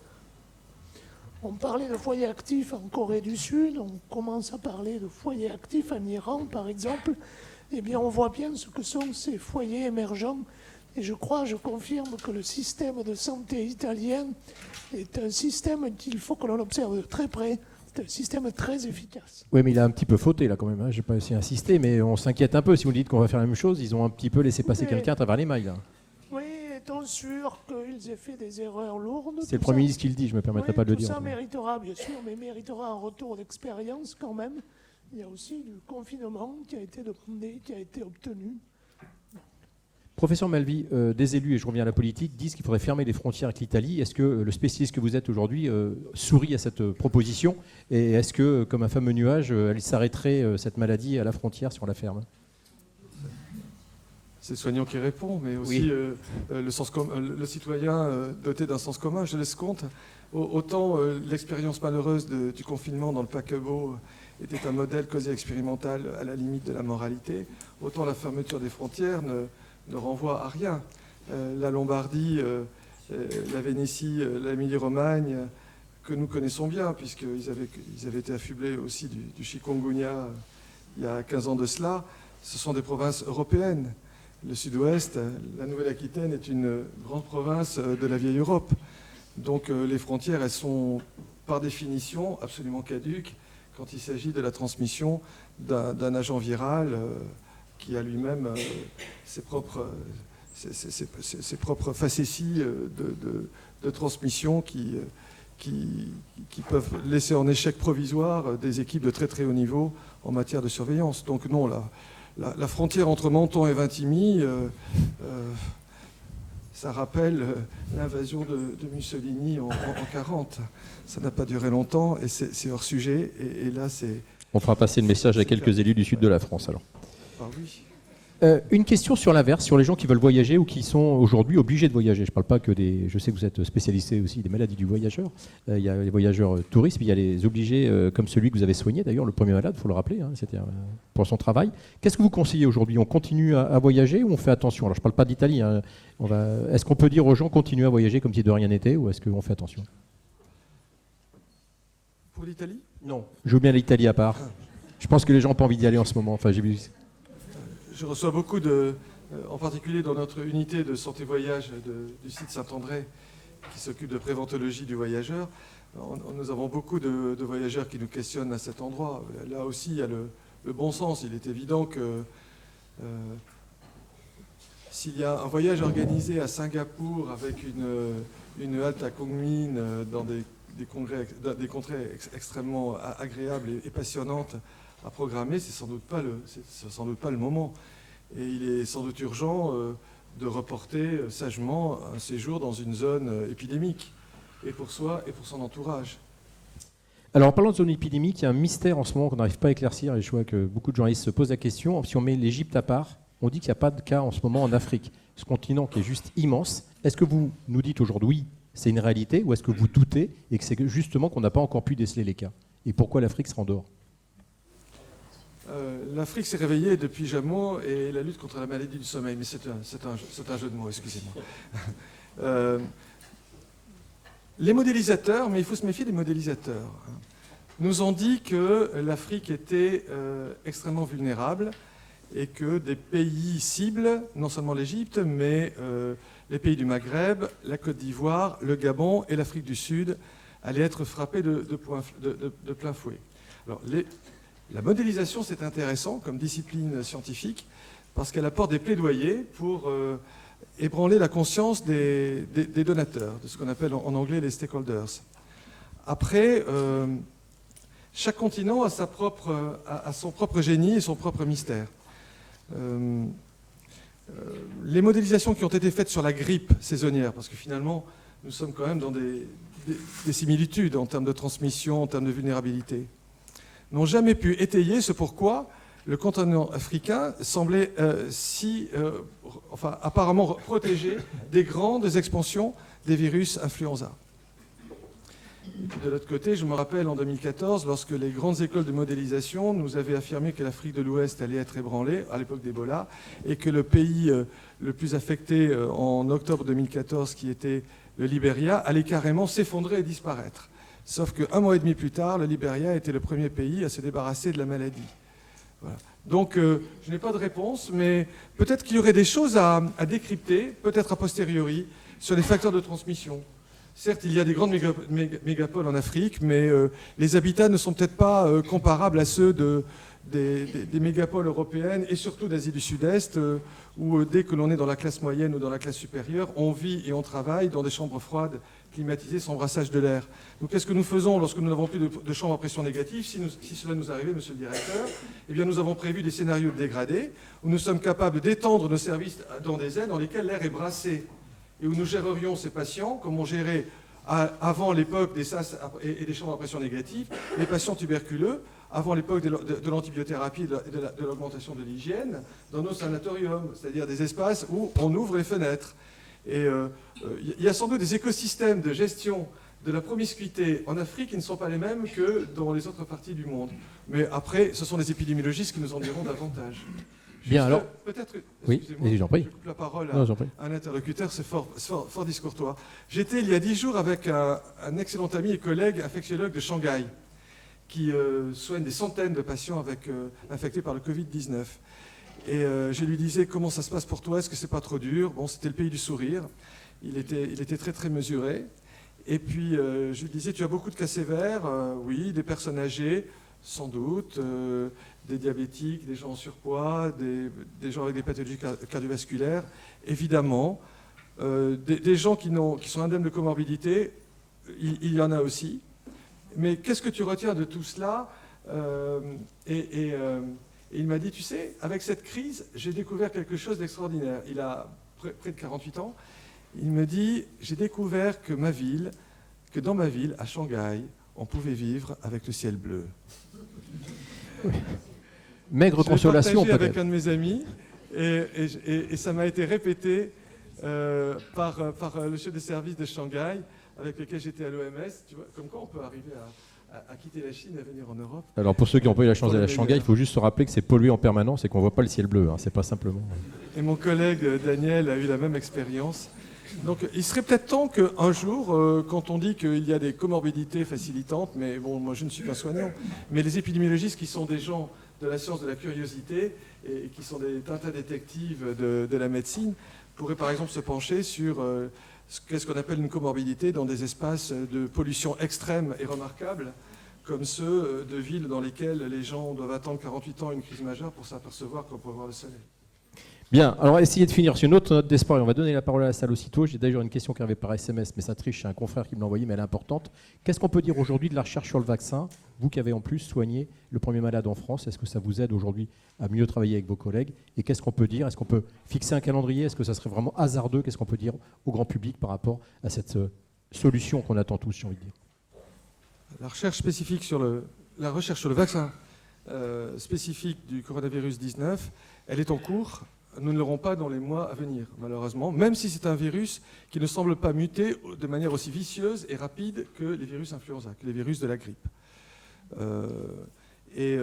On parlait de foyers actifs en Corée du Sud, on commence à parler de foyers actifs en Iran, par exemple. Eh bien, on voit bien ce que sont ces foyers émergents. Et je confirme que le système de santé italien est un système qu'il faut que l'on observe de très près. C'est un système très efficace. Oui, mais il a un petit peu fauté là quand même. Hein. Je n'ai pas essayé d'insister, mais on s'inquiète un peu. Si vous dites qu'on va faire la même chose, ils ont un petit peu laissé passer quelqu'un à travers les mailles. Là. Oui, est-on sûr qu'ils aient fait des erreurs lourdes? C'est le Premier ministre qui le dit, je ne me permettrai pas de le dire. Tout ça méritera, bien sûr, mais méritera un retour d'expérience quand même. Il y a aussi du confinement qui a été demandé, qui a été obtenu. Professeur Malvy, des élus, et je reviens à la politique, disent qu'il faudrait fermer les frontières avec l'Italie. Est-ce que le spécialiste que vous êtes aujourd'hui sourit à cette proposition? Et est-ce que, comme un fameux nuage, elle s'arrêterait, cette maladie, à la frontière si on la ferme? C'est le soignant qui répond, mais aussi oui. le citoyen doté d'un sens commun, je laisse compte. Autant l'expérience malheureuse du confinement dans le paquebot était un modèle quasi-expérimental à la limite de la moralité, autant la fermeture des frontières ne renvoie à rien. La Lombardie, la Vénétie, l'Émilie-Romagne, que nous connaissons bien, puisqu'ils avaient été affublés aussi du chikungunya il y a 15 ans de cela, ce sont des provinces européennes. Le sud-ouest, la Nouvelle-Aquitaine est une grande province de la vieille Europe. Donc les frontières, elles sont par définition absolument caduques quand il s'agit de la transmission d'un agent viral qui a lui-même ses propres facéties de transmission qui peuvent laisser en échec provisoire des équipes de très très haut niveau en matière de surveillance. Donc non, la frontière entre Menton et Vintimille, ça rappelle l'invasion de Mussolini en 1940. Ça n'a pas duré longtemps et c'est hors sujet. Et là, c'est... On fera passer le message à quelques élus du sud de la France alors. Ah oui. Une question sur l'inverse, sur les gens qui veulent voyager ou qui sont aujourd'hui obligés de voyager. Je ne parle pas que des... Je sais que vous êtes spécialisé aussi des maladies du voyageur. Il y a les voyageurs touristes, mais il y a les obligés comme celui que vous avez soigné. D'ailleurs, le premier malade, il faut le rappeler, hein, c'était pour son travail. Qu'est-ce que vous conseillez aujourd'hui? On continue à voyager ou on fait attention? Alors, je ne parle pas d'Italie. Hein. Est-ce qu'on peut dire aux gens continuez à voyager comme si de rien n'était ou est-ce qu'on fait attention? Pour l'Italie? Non. Je veux bien l'Italie à part. Je pense que les gens n'ont pas envie d'y aller en ce moment. Enfin, j'ai vu... Je reçois beaucoup en particulier dans notre unité de santé voyage du site Saint-André, qui s'occupe de préventologie du voyageur. Nous avons beaucoup de voyageurs qui nous questionnent à cet endroit. Là aussi, il y a le bon sens. Il est évident que s'il y a un voyage organisé à Singapour avec une halte à Kunming dans des contrées extrêmement agréables et passionnantes à programmer, c'est sans doute pas le moment. Et il est sans doute urgent de reporter sagement un séjour dans une zone épidémique, et pour soi et pour son entourage. Alors en parlant de zone épidémique, il y a un mystère en ce moment qu'on n'arrive pas à éclaircir, et je vois que beaucoup de journalistes se posent la question. Si on met l'Égypte à part, on dit qu'il n'y a pas de cas en ce moment en Afrique, ce continent qui est juste immense. Est-ce que vous nous dites aujourd'hui c'est une réalité, ou est-ce que vous doutez et que c'est justement qu'on n'a pas encore pu déceler les cas? Et pourquoi l'Afrique sera en dehors? L'Afrique s'est réveillée depuis Jameau et la lutte contre la maladie du sommeil, mais c'est un jeu de mots, excusez-moi. Les modélisateurs, mais il faut se méfier des modélisateurs, nous ont dit que l'Afrique était extrêmement vulnérable et que des pays cibles, non seulement l'Égypte, mais les pays du Maghreb, la Côte d'Ivoire, le Gabon et l'Afrique du Sud allaient être frappés de plein fouet. Alors, la modélisation, c'est intéressant comme discipline scientifique parce qu'elle apporte des plaidoyers pour ébranler la conscience des donateurs, de ce qu'on appelle en anglais les stakeholders. Après, chaque continent a son propre génie et son propre mystère. Les modélisations qui ont été faites sur la grippe saisonnière, parce que finalement, nous sommes quand même dans des similitudes en termes de transmission, en termes de vulnérabilité, n'ont jamais pu étayer ce pourquoi le continent africain semblait apparemment protégé des grandes expansions des virus influenza. Et puis de l'autre côté, je me rappelle en 2014, lorsque les grandes écoles de modélisation nous avaient affirmé que l'Afrique de l'Ouest allait être ébranlée, à l'époque d'Ebola, et que le pays le plus affecté en octobre 2014, qui était le Libéria, allait carrément s'effondrer et disparaître. Sauf qu'un mois et demi plus tard, le Libéria était le premier pays à se débarrasser de la maladie. Voilà. Donc, je n'ai pas de réponse, mais peut-être qu'il y aurait des choses à décrypter, peut-être a posteriori, sur les facteurs de transmission. Certes, il y a des grandes mégapoles en Afrique, mais les habitats ne sont peut-être pas comparables à ceux des mégapoles européennes et surtout d'Asie du Sud-Est, où dès que l'on est dans la classe moyenne ou dans la classe supérieure, on vit et on travaille dans des chambres froides, climatisées, sans brassage de l'air. Donc qu'est-ce que nous faisons lorsque nous n'avons plus de chambres à pression négative? Si cela nous arrivait, monsieur le directeur, eh bien nous avons prévu des scénarios de dégradés, où nous sommes capables d'étendre nos services dans des ailes dans lesquelles l'air est brassé, et où nous gérerions ces patients comme on gérait avant l'époque des SAS et des chambres à pression négative, les patients tuberculeux, avant l'époque de l'antibiothérapie et de l'augmentation de l'hygiène, dans nos sanatoriums, c'est-à-dire des espaces où on ouvre les fenêtres. Et il y a sans doute des écosystèmes de gestion de la promiscuité en Afrique qui ne sont pas les mêmes que dans les autres parties du monde. Mais après, ce sont les épidémiologistes qui nous en diront davantage. Bien, alors. Peut-être. Oui, j'en prie. Je coupe la parole Non, j'en prie. à un interlocuteur, c'est fort discourtois. J'étais il y a 10 jours avec un excellent ami et collègue infectiologue de Shanghai, qui soigne des centaines de patients infectés par le Covid-19. Et je lui disais, comment ça se passe pour toi? Est-ce que c'est pas trop dur? Bon, c'était le pays du sourire. Il était très très mesuré. Et puis je lui disais, tu as beaucoup de cas sévères? Oui, des personnes âgées, sans doute, des diabétiques, des gens en surpoids, des gens avec des pathologies cardiovasculaires, évidemment. Des gens qui sont indemnes de comorbidité, il y en a aussi. Mais qu'est-ce que tu retiens de tout cela? Et il m'a dit, tu sais, avec cette crise, j'ai découvert quelque chose d'extraordinaire. Il a près de 48 ans. Il me dit, j'ai découvert que dans ma ville, à Shanghai, on pouvait vivre avec le ciel bleu. Maigre consolation, peut-être. peut-être. Avec un de mes amis, et ça m'a été répété par le chef de service de Shanghai, avec lequel j'étais à l'OMS. Tu vois, comme quoi on peut arriver à quitter la Chine et à venir en Europe. Alors pour ceux qui n'ont pas eu la chance d'aller à Shanghai, il faut juste se rappeler que c'est pollué en permanence et qu'on ne voit pas le ciel bleu. Hein. C'est pas simplement. Et mon collègue Daniel a eu la même expérience. Donc il serait peut-être temps qu'un jour, quand on dit qu'il y a des comorbidités facilitantes, mais bon, moi je ne suis pas soignant, mais les épidémiologistes qui sont des gens de la science de la curiosité et qui sont des tintas détectives de la médecine, pourraient par exemple se pencher sur qu'est-ce qu'on appelle une comorbidité dans des espaces de pollution extrême et remarquables, comme ceux de villes dans lesquelles les gens doivent attendre 48 ans une crise majeure pour s'apercevoir qu'on peut voir le soleil. Bien, alors essayez de finir sur une autre note d'espoir et on va donner la parole à la salle aussitôt. J'ai d'ailleurs une question qui arrivait par SMS, mais ça triche, c'est un confrère qui me l'a envoyée, mais elle est importante. Qu'est-ce qu'on peut dire aujourd'hui de la recherche sur le vaccin? Vous qui avez en plus soigné le premier malade en France, est-ce que ça vous aide aujourd'hui à mieux travailler avec vos collègues? Et qu'est-ce qu'on peut dire? Est-ce qu'on peut fixer un calendrier? Est-ce que ça serait vraiment hasardeux? Qu'est-ce qu'on peut dire au grand public par rapport à cette solution qu'on attend tous, j'ai envie de dire? La recherche spécifique sur le vaccin spécifique du coronavirus 19, elle est en cours. Nous ne l'aurons pas dans les mois à venir, malheureusement, même si c'est un virus qui ne semble pas muter de manière aussi vicieuse et rapide que les virus influenza, que les virus de la grippe. Et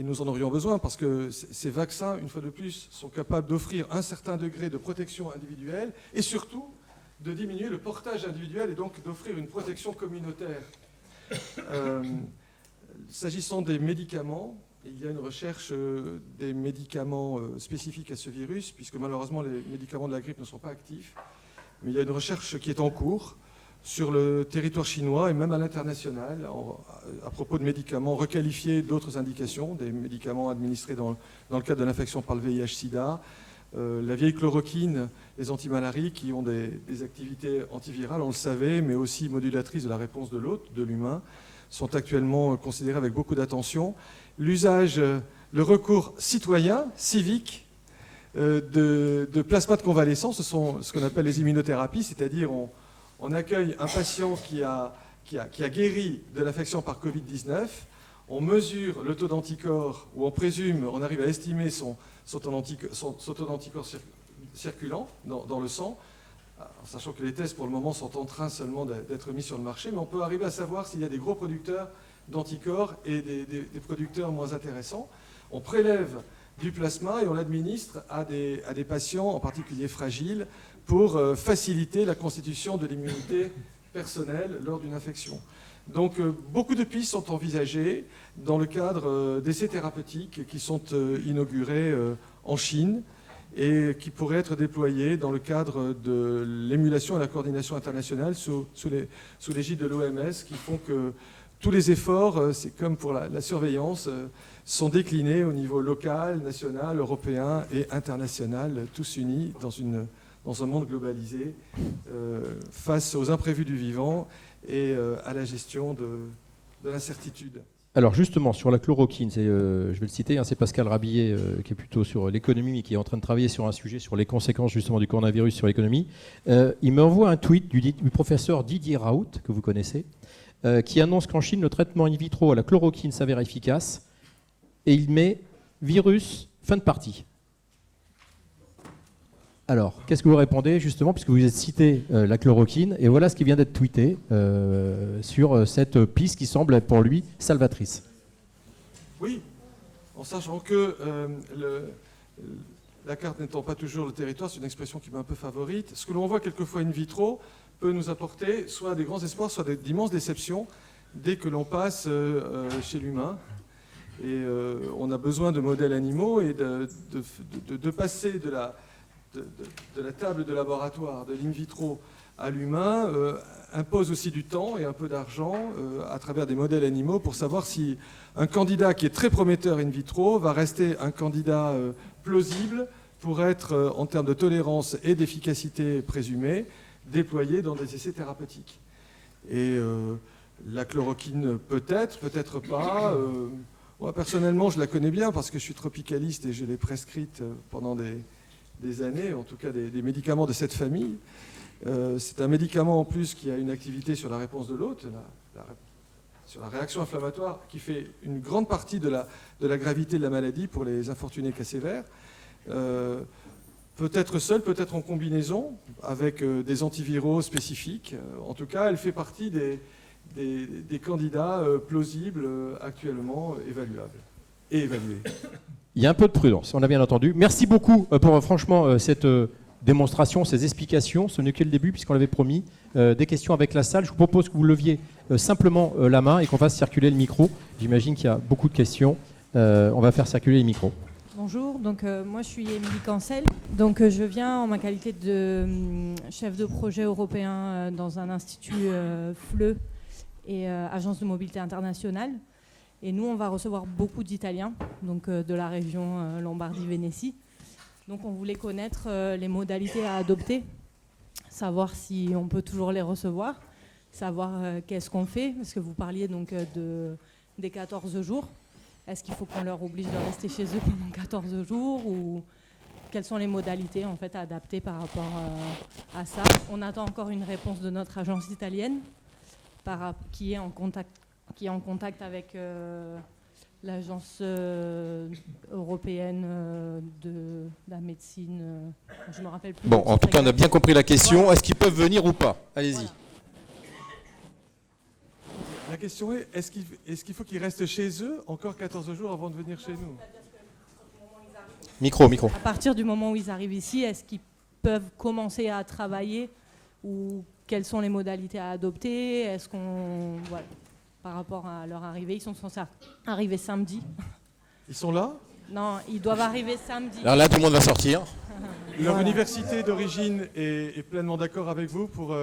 nous en aurions besoin parce que ces vaccins, une fois de plus, sont capables d'offrir un certain degré de protection individuelle et surtout de diminuer le portage individuel et donc d'offrir une protection communautaire. S'agissant des médicaments, il y a une recherche des médicaments spécifiques à ce virus, puisque malheureusement les médicaments de la grippe ne sont pas actifs. Mais il y a une recherche qui est en cours sur le territoire chinois et même à l'international à propos de médicaments requalifiés d'autres indications, des médicaments administrés dans le cadre de l'infection par le VIH-Sida, la vieille chloroquine, les antimalaries qui ont des activités antivirales, on le savait, mais aussi modulatrices de la réponse de l'hôte, de l'humain, sont actuellement considérés avec beaucoup d'attention. L'usage, le recours citoyen, civique, de plasma de convalescence, ce sont ce qu'on appelle les immunothérapies, c'est-à-dire on accueille un patient qui a guéri de l'infection par Covid-19, on mesure le taux d'anticorps, ou on présume, on arrive à estimer son taux d'anticorps circulant dans le sang, sachant que les tests pour le moment sont en train seulement d'être mis sur le marché, mais on peut arriver à savoir s'il y a des gros producteurs d'anticorps et des producteurs moins intéressants. On prélève du plasma et on l'administre à des patients, en particulier fragiles, pour faciliter la constitution de l'immunité personnelle lors d'une infection. Donc beaucoup de pistes sont envisagées dans le cadre d'essais thérapeutiques qui sont inaugurés en Chine et qui pourraient être déployés dans le cadre de l'émulation et la coordination internationale sous l'égide de l'OMS, qui font que tous les efforts, c'est comme pour la surveillance, sont déclinés au niveau local, national, européen et international, tous unis dans un monde globalisé, face aux imprévus du vivant et à la gestion de l'incertitude. Alors justement, sur la chloroquine, je vais le citer, c'est Pascal Rabillet qui est plutôt sur l'économie, mais qui est en train de travailler sur un sujet sur les conséquences justement du coronavirus sur l'économie. Il m'envoie un tweet du professeur Didier Raoult, que vous connaissez, qui annonce qu'en Chine, le traitement in vitro à la chloroquine s'avère efficace, et il met virus, fin de partie. Alors, qu'est-ce que vous répondez justement, puisque vous avez cité la chloroquine, et voilà ce qui vient d'être tweeté sur cette piste qui semble pour lui salvatrice. Oui, en sachant que la carte n'étant pas toujours le territoire, c'est une expression qui m'est un peu favorite, ce que l'on voit quelquefois in vitro peut nous apporter soit des grands espoirs, soit d'immenses déceptions dès que l'on passe chez l'humain. Et on a besoin de modèles animaux et de passer de la table de laboratoire, de l'in vitro à l'humain, impose aussi du temps et un peu d'argent à travers des modèles animaux pour savoir si un candidat qui est très prometteur in vitro va rester un candidat plausible pour être, en termes de tolérance et d'efficacité présumée, déployé dans des essais thérapeutiques. Et la chloroquine peut-être, peut-être pas. Moi, personnellement, je la connais bien parce que je suis tropicaliste et je l'ai prescrite pendant des années, en tout cas des médicaments de cette famille. C'est un médicament en plus qui a une activité sur la réponse de l'hôte, sur la réaction inflammatoire, qui fait une grande partie de la gravité de la maladie pour les infortunés cas sévères. Peut-être seule, peut-être en combinaison, avec des antiviraux spécifiques. En tout cas, elle fait partie des candidats plausibles actuellement évaluables et évalués. Il y a un peu de prudence, on a bien entendu. Merci beaucoup pour franchement cette démonstration, ces explications. Ce n'est que le début puisqu'on l'avait promis. Des questions avec la salle. Je vous propose que vous leviez simplement la main et qu'on fasse circuler le micro. J'imagine qu'il y a beaucoup de questions. On va faire circuler les micros. Bonjour, donc moi je suis Émilie Cancel. Donc je viens en ma qualité de chef de projet européen dans un institut FLE et agence de mobilité internationale. Et nous, on va recevoir beaucoup d'Italiens, donc de la région Lombardie-Vénétie. Donc on voulait connaître les modalités à adopter, savoir si on peut toujours les recevoir, savoir qu'est-ce qu'on fait, parce que vous parliez donc des 14 jours. Est-ce qu'il faut qu'on leur oblige de rester chez eux pendant 14 jours ou quelles sont les modalités en fait à adapter par rapport à ça? On attend encore une réponse de notre agence italienne qui est en contact avec l'agence européenne de la médecine. Je me rappelle plus. Bon, en tout cas, on a bien compris la question. Voilà. Est-ce qu'ils peuvent venir ou pas? Allez-y. Voilà. La question est, est-ce qu'il faut qu'ils restent chez eux encore 14 jours avant de venir chez nous? Micro. À partir du moment où ils arrivent ici, est-ce qu'ils peuvent commencer à travailler ou quelles sont les modalités à adopter? Est-ce qu'on... Voilà. Par rapport à leur arrivée, ils sont censés arriver samedi. Ils sont là? Non, ils doivent arriver samedi. Alors là, tout le monde va sortir. Leur université d'origine est pleinement d'accord avec vous pour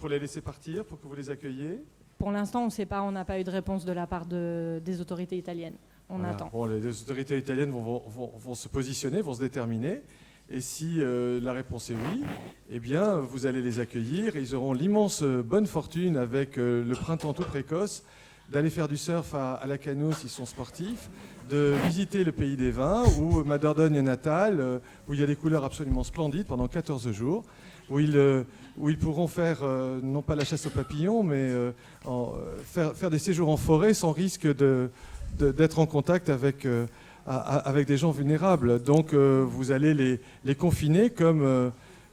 les laisser partir, pour que vous les accueilliez? Pour l'instant, on ne sait pas, on n'a pas eu de réponse de la part des autorités italiennes. On attend. Bon, les autorités italiennes vont se positionner, vont se déterminer. Et si la réponse est oui, eh bien, vous allez les accueillir. Et ils auront l'immense bonne fortune, avec le printemps tout précoce, d'aller faire du surf à la Cano s'ils sont sportifs, de visiter le pays des vins, ou ma Dordogne natale, où il y a des couleurs absolument splendides pendant 14 jours, où ils pourront faire, non pas la chasse aux papillons, mais faire des séjours en forêt sans risque d'être en contact avec des gens vulnérables. Donc vous allez les confiner comme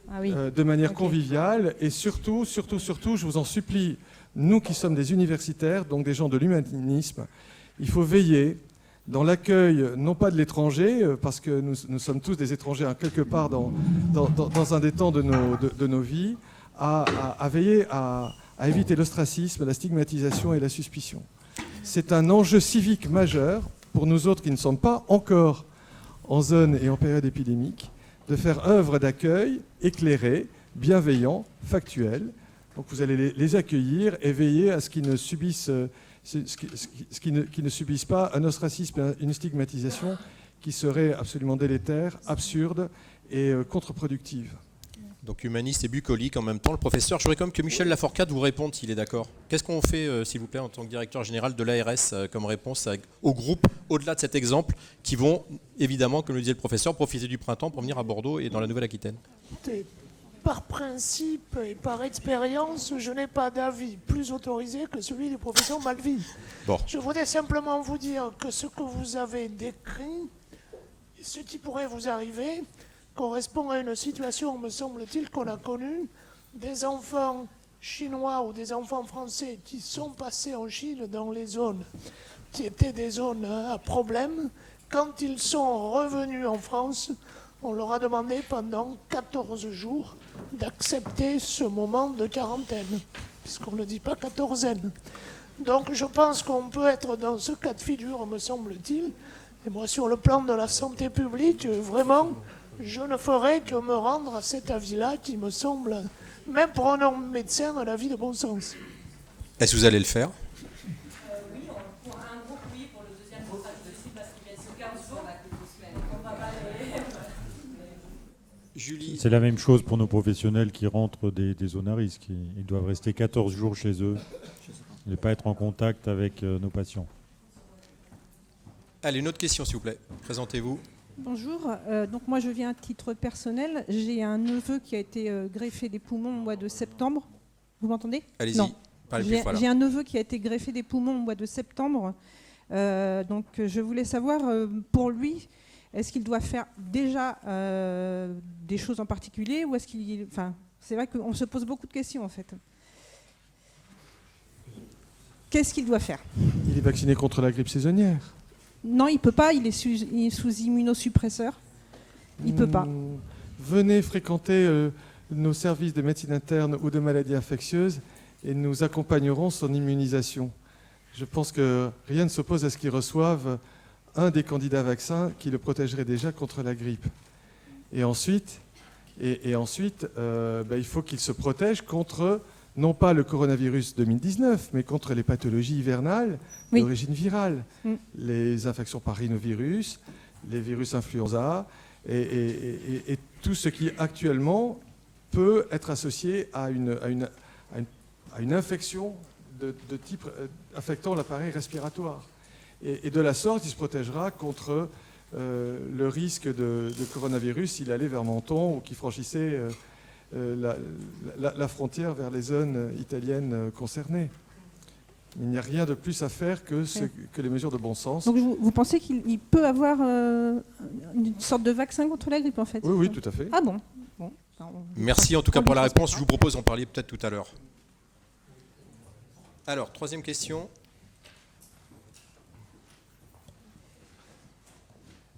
de manière conviviale. Et surtout, je vous en supplie, nous qui sommes des universitaires, donc des gens de l'humanisme, il faut veiller dans l'accueil, non pas de l'étranger, parce que nous sommes tous des étrangers quelque part dans un des temps de nos vies, à veiller à à éviter l'ostracisme, la stigmatisation et la suspicion. C'est un enjeu civique majeur pour nous autres qui ne sommes pas encore en zone et en période épidémique, de faire œuvre d'accueil éclairé, bienveillant, factuel. Donc vous allez les accueillir et veiller à ce qu'ils ne subissent, qu'ils ne subissent pas un ostracisme, une stigmatisation qui serait absolument délétère, absurde et contre-productive. Donc humaniste et bucolique en même temps. Le professeur, je voudrais quand même que Michel Laforcade vous réponde s'il est d'accord. Qu'est-ce qu'on fait, s'il vous plaît, en tant que directeur général de l'ARS, comme réponse au groupe, au-delà de cet exemple, qui vont, évidemment, comme le disait le professeur, profiter du printemps pour venir à Bordeaux et dans la Nouvelle-Aquitaine? Par principe et par expérience, je n'ai pas d'avis plus autorisé que celui du professeur Malvy. Bon. Je voudrais simplement vous dire que ce que vous avez décrit, et ce qui pourrait vous arriver, correspond à une situation, me semble-t-il, qu'on a connue, des enfants chinois ou des enfants français qui sont passés en Chine dans les zones qui étaient des zones à problème. Quand ils sont revenus en France, on leur a demandé pendant 14 jours d'accepter ce moment de quarantaine, puisqu'on ne dit pas quatorzaine. Donc je pense qu'on peut être dans ce cas de figure, me semble-t-il. Et moi, sur le plan de la santé publique, vraiment, je ne ferai que me rendre à cet avis-là qui me semble, même pour un homme médecin, un avis de bon sens. Est-ce que vous allez le faire? Oui, pour un groupe, oui, pour le deuxième groupe, aussi, parce qu'il y a ce 15 jours, on va pas Julie. C'est la même chose pour nos professionnels qui rentrent des zones à risque. Ils doivent rester 14 jours chez eux et ne pas être en contact avec nos patients. Allez, une autre question, s'il vous plaît. Présentez-vous. Bonjour, donc moi je viens à titre personnel. J'ai un neveu qui a été greffé des poumons au mois de septembre. Vous m'entendez? Allez-y, Non. parlez plus fort. J'ai un neveu qui a été greffé des poumons au mois de septembre. Donc je voulais savoir, pour lui, est-ce qu'il doit faire déjà des choses en particulier ou est-ce qu'il... Enfin, c'est vrai qu'on se pose beaucoup de questions en fait. Qu'est-ce qu'il doit faire? Il est vacciné contre la grippe saisonnière. Non, il ne peut pas, il est sous immunosuppresseur. Il ne peut pas. Venez fréquenter nos services de médecine interne ou de maladies infectieuses et nous accompagnerons son immunisation. Je pense que rien ne s'oppose à ce qu'il reçoive un des candidats vaccins qui le protégerait déjà contre la grippe. Et ensuite, il faut qu'il se protège contre, non pas le coronavirus 2019, mais contre les pathologies hivernales d'origine virale, les infections par rhinovirus, les virus influenza, et tout ce qui actuellement peut être associé à une infection de type affectant l'appareil respiratoire. Et de la sorte, il se protégera contre le risque de coronavirus s'il allait vers Menton ou qu'il franchissait la frontière vers les zones italiennes concernées. Il n'y a rien de plus à faire que les mesures de bon sens. Donc vous pensez qu'il peut avoir une sorte de vaccin contre la grippe en fait? Oui, tout à fait. Ah bon, Merci en tout cas pour la réponse. Je vous propose d'en parler peut-être tout à l'heure. Alors, troisième question.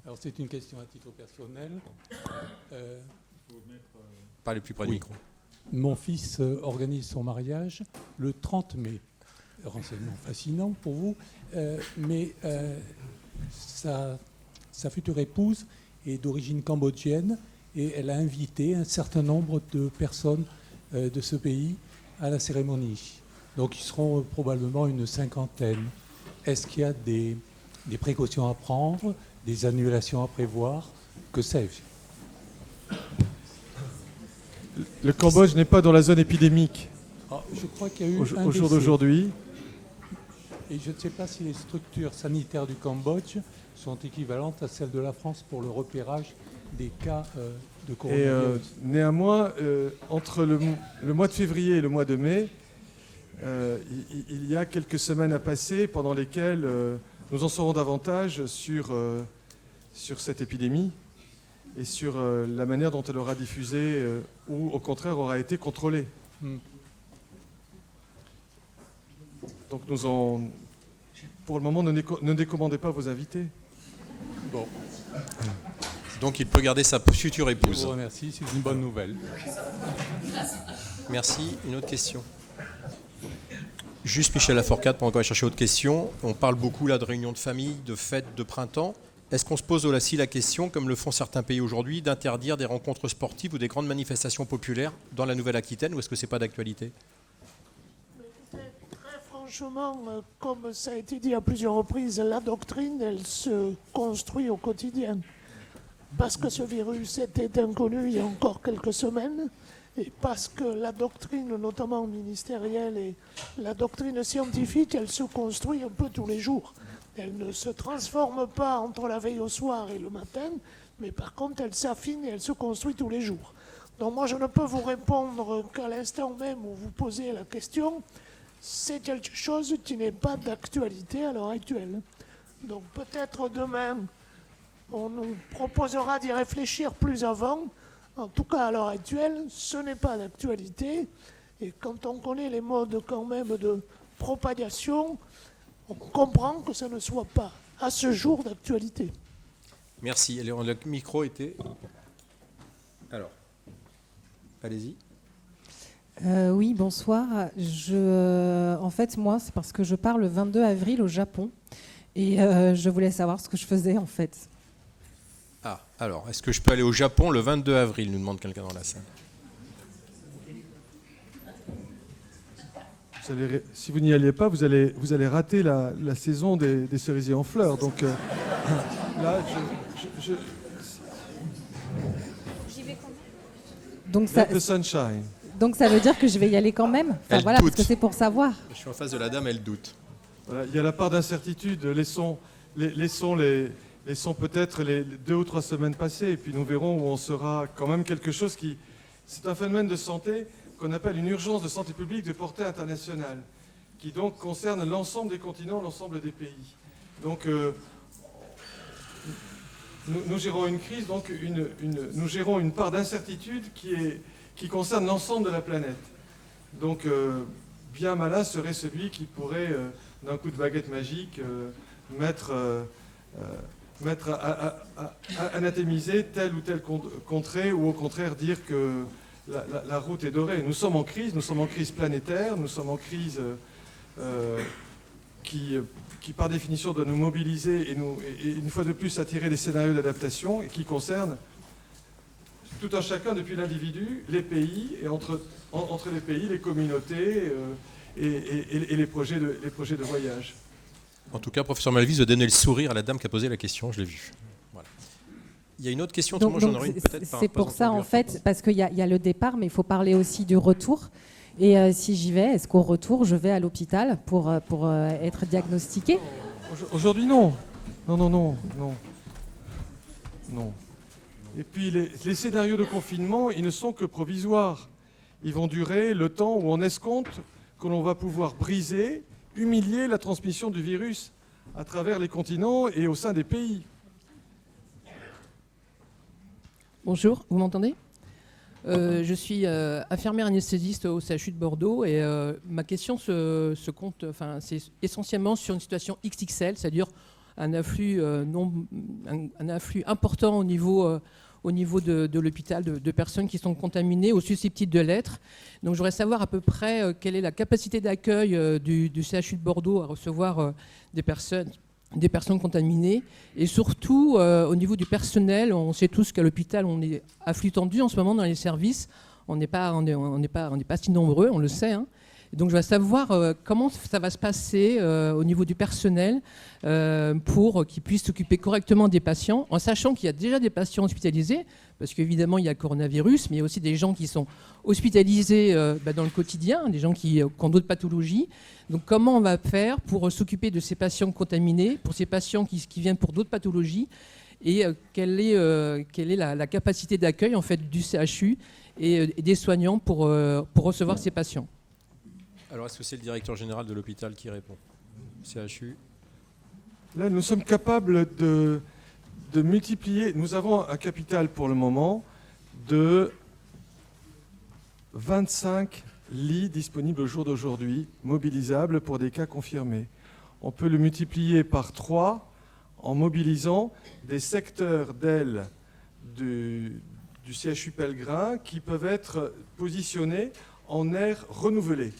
Alors c'est une question à titre personnel. Parlez plus près du micro. Mon fils organise son mariage le 30 mai. Renseignement fascinant pour vous. Mais sa future épouse est d'origine cambodgienne et elle a invité un certain nombre de personnes de ce pays à la cérémonie. Donc ils seront probablement une cinquantaine. Est-ce qu'il y a des précautions à prendre, des annulations à prévoir? Que sais-je? Le Cambodge n'est pas dans la zone épidémique. Je crois qu'il y a eu au jour d'aujourd'hui. Et je ne sais pas si les structures sanitaires du Cambodge sont équivalentes à celles de la France pour le repérage des cas de coronavirus. Et néanmoins, entre le mois de février et le mois de mai, il y a quelques semaines à passer pendant lesquelles nous en saurons davantage sur cette épidémie et sur la manière dont elle aura diffusé ou au contraire aura été contrôlée. Donc pour le moment, ne décommandez pas vos invités. Bon. Donc il peut garder sa future épouse. Je vous remercie, c'est une bonne nouvelle. Merci. Une autre question. Juste Michel Laforcade, pendant qu'on va chercher autre question. On parle beaucoup là de réunions de famille, de fêtes de printemps. Est-ce qu'on se pose aussi la question, comme le font certains pays aujourd'hui, d'interdire des rencontres sportives ou des grandes manifestations populaires dans la Nouvelle-Aquitaine, ou est-ce que ce n'est pas d'actualité ? Très franchement, comme ça a été dit à plusieurs reprises, la doctrine, elle se construit au quotidien. Parce que ce virus était inconnu il y a encore quelques semaines, et parce que la doctrine, notamment ministérielle, et la doctrine scientifique, elle se construit un peu tous les jours. Elle ne se transforme pas entre la veille au soir et le matin, mais par contre, elle s'affine et elle se construit tous les jours. Donc moi, je ne peux vous répondre qu'à l'instant même où vous posez la question. C'est quelque chose qui n'est pas d'actualité à l'heure actuelle. Donc peut-être demain, on nous proposera d'y réfléchir plus avant. En tout cas, à l'heure actuelle, ce n'est pas d'actualité. Et quand on connaît les modes quand même de propagation, on comprend que ça ne soit pas, à ce jour, d'actualité. Merci. Le micro était... Alors, allez-y. Oui, bonsoir. En fait, moi, c'est parce que je pars le 22 avril au Japon. Et je voulais savoir ce que je faisais, en fait. Ah, alors, est-ce que je peux aller au Japon le 22 avril, nous demande quelqu'un dans la salle. Si vous n'y alliez pas, vous allez rater la saison des cerisiers en fleurs. Donc là, Donc ça, the sunshine. Donc ça veut dire que je vais y aller quand même. Enfin, voilà, parce que c'est pour savoir. Je suis en face de la dame, elle doute. Voilà, il y a la part d'incertitude. Laissons peut-être les 2 ou 3 semaines passer, et puis nous verrons où on sera. Quand même quelque chose qui... C'est un phénomène de santé qu'on appelle une urgence de santé publique de portée internationale, qui donc concerne l'ensemble des continents, l'ensemble des pays. Donc nous gérons une crise, donc nous gérons une part d'incertitude qui concerne l'ensemble de la planète. Donc bien malin serait celui qui pourrait, d'un coup de baguette magique, anathémiser telle ou telle contrée, ou au contraire dire que la route est dorée. Nous sommes en crise planétaire, nous sommes en crise qui par définition doit nous mobiliser et une fois de plus attirer des scénarios d'adaptation et qui concernent tout un chacun, depuis l'individu, les pays, et entre les pays, les communautés et les projets de voyage. En tout cas, professeur Malvis a donné le sourire à la dame qui a posé la question, je l'ai vu. Voilà. Il y a une autre question, Donc, j'en aurais une peut-être. C'est pour ça, en fait, parce qu'il y a le départ, mais il faut parler aussi du retour. Et si j'y vais, est-ce qu'au retour, je vais à l'hôpital pour être diagnostiquée ? Aujourd'hui, non. Non. Et puis, les scénarios de confinement, ils ne sont que provisoires. Ils vont durer le temps où on escompte que l'on va pouvoir briser, humilier la transmission du virus à travers les continents et au sein des pays. Bonjour, vous m'entendez ? Je suis infirmière anesthésiste au CHU de Bordeaux et ma question c'est essentiellement sur une situation XXL, c'est-à-dire un afflux important au niveau de l'hôpital de personnes qui sont contaminées ou susceptibles de l'être. Donc je voudrais savoir à peu près quelle est la capacité d'accueil du CHU de Bordeaux à recevoir des personnes contaminées, et surtout au niveau du personnel. On sait tous qu'à l'hôpital on est à flux tendu en ce moment dans les services, on n'est pas si nombreux, on le sait, hein. Donc je voudrais savoir comment ça va se passer au niveau du personnel pour qu'ils puissent s'occuper correctement des patients, en sachant qu'il y a déjà des patients hospitalisés, parce qu'évidemment il y a le coronavirus, mais il y a aussi des gens qui sont hospitalisés dans le quotidien, des gens qui ont d'autres pathologies. Donc comment on va faire pour s'occuper de ces patients contaminés, pour ces patients qui viennent pour d'autres pathologies, et quelle est la capacité d'accueil en fait du CHU et des soignants pour recevoir ces patients. Alors, est-ce que c'est le directeur général de l'hôpital qui répond ? CHU ? Là, nous sommes capables de multiplier. Nous avons un capital pour le moment de 25 lits disponibles au jour d'aujourd'hui, mobilisables pour des cas confirmés. On peut le multiplier par 3 en mobilisant des secteurs d'ailes du CHU Pellegrin qui peuvent être positionnés en aire renouvelée.